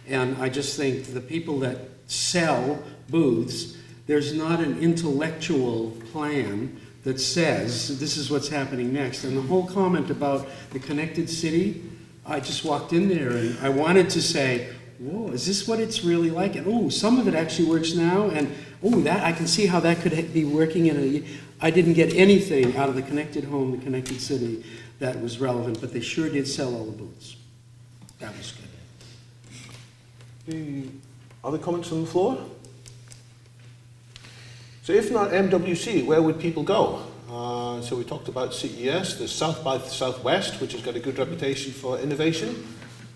S18: and I just think the people that sell booths, there's not an intellectual plan that says this is what's happening next. And the whole comment about the connected city, I just walked in there and I wanted to say, whoa, is this what it's really like? And oh, some of it actually works now, and oh, that I can see how that could be working in a... I didn't get anything out of the connected home, the connected city that was relevant, but they sure did sell all the booths. That was good.
S2: Other comments on the floor? So if not MWC, where would people go? So we talked about CES, there's South by Southwest, which has got a good reputation for innovation.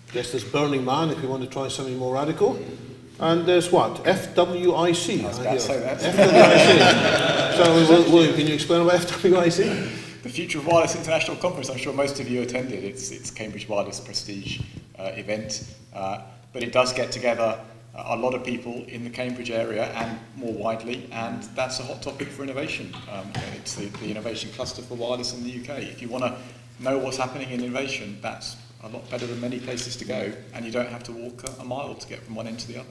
S2: I guess there's Burning Man if you want to try something more radical. And there's what? FWIC.
S17: I was about to say that.
S2: FWIC. So William, can you explain about FWIC?
S17: The Future of Wireless International Conference, I'm sure most of you attended. It's Cambridge Wireless Prestige event, but it does get together a lot of people in the Cambridge area and more widely, and that's a hot topic for innovation. It's the innovation cluster for wireless in the UK. If you want to know what's happening in innovation, that's a lot better than many places to go, and you don't have to walk a mile to get from one end to the other.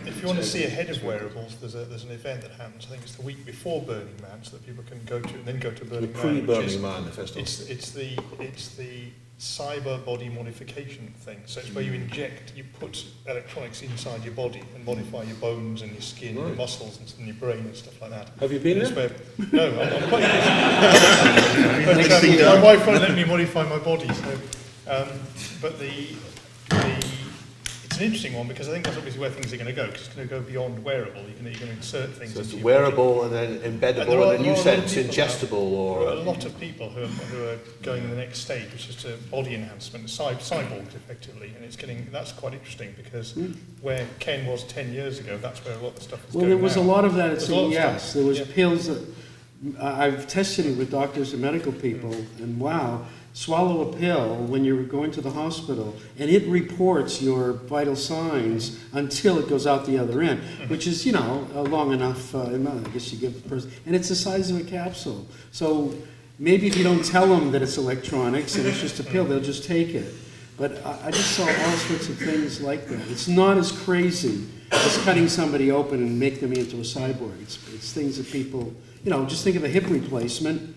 S13: If you want to see ahead of wearables, there's an event that happens, I think it's the week before Burning Man, so that people can go to and then go to Burning Man.
S2: Pre-Burning Man festival.
S13: It's the cyber body modification thing. So it's where you put electronics inside your body and modify your bones and your skin and your muscles and your brain and stuff like that.
S2: Have you been there?
S13: No, I'm quite busy. My wife won't let me modify my body. So, but it's an interesting one, because I think that's obviously where things are going to go, because it's going to go beyond wearable. You're going to insert things.
S2: So it's
S13: into your
S2: wearable
S13: body.
S2: and then embeddable, and a new sense ingestible, or...
S13: There are a lot of people who are going to the next stage, which is to body enhancement, cyborgs effectively, and that's quite interesting, because where Ken was 10 years ago, that's where a lot of the stuff is going.
S18: Well, there was
S13: now.
S18: a lot of that at
S13: There's
S18: CES. There was pills that I've tested it with doctors and medical people, and wow, swallow a pill when you're going to the hospital, and it reports your vital signs until it goes out the other end, which is, long enough, I guess you give the person, and it's the size of a capsule. So maybe if you don't tell them that it's electronics and it's just a pill, they'll just take it. But I just saw all sorts of things like that. It's not as crazy as cutting somebody open and make them into a cyborg. It's things that people, just think of a hip replacement.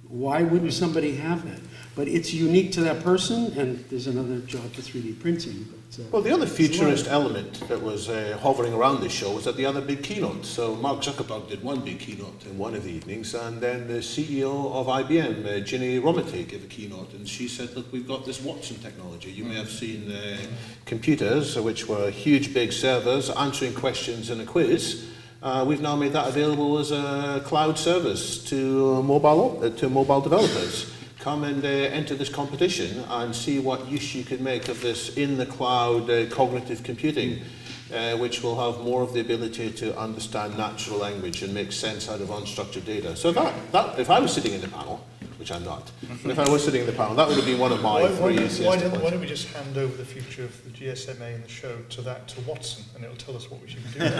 S18: Why wouldn't somebody have that? But it's unique to that person, and there's another job for 3D printing. But,
S2: well, the other futurist element that was hovering around this show was at the other big keynote. So Mark Zuckerberg did one big keynote in one of the evenings, and then the CEO of IBM, Ginny Rometty, gave a keynote, and she said, look, we've got this Watson technology. You may have seen computers, which were huge big servers, answering questions in a quiz. We've now made that available as a cloud service to mobile developers. Come and enter this competition and see what use you can make of this in the cloud cognitive computing, which will have more of the ability to understand natural language and make sense out of unstructured data. So that if I was sitting in the panel, which I'm not, but if I was sitting in the panel, that would have been one of my
S13: why don't we just hand over the future of the GSMA and the show to Watson, and it'll tell us what we should be doing.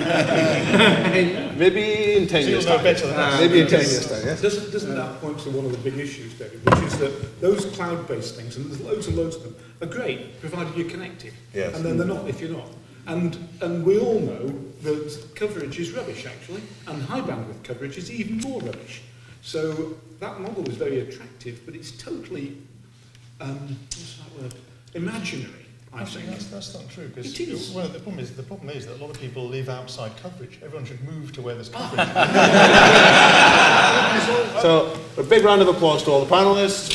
S2: Maybe in 10 years' time. Maybe in 10 years' time, yes.
S12: Doesn't that point to one of the big issues, David, which is that those cloud-based things, and there's loads and loads of them, are great, provided you're connected.
S2: Yes.
S12: And then they're not if you're not. And we all know that coverage is rubbish, actually, and high bandwidth coverage is even more rubbish. So that model is very attractive, but it's totally, what's that word? Imaginary, I think.
S13: That's not true, because the problem is that a lot of people live outside coverage. Everyone should move to where there's coverage.
S2: So a big round of applause to all the panelists.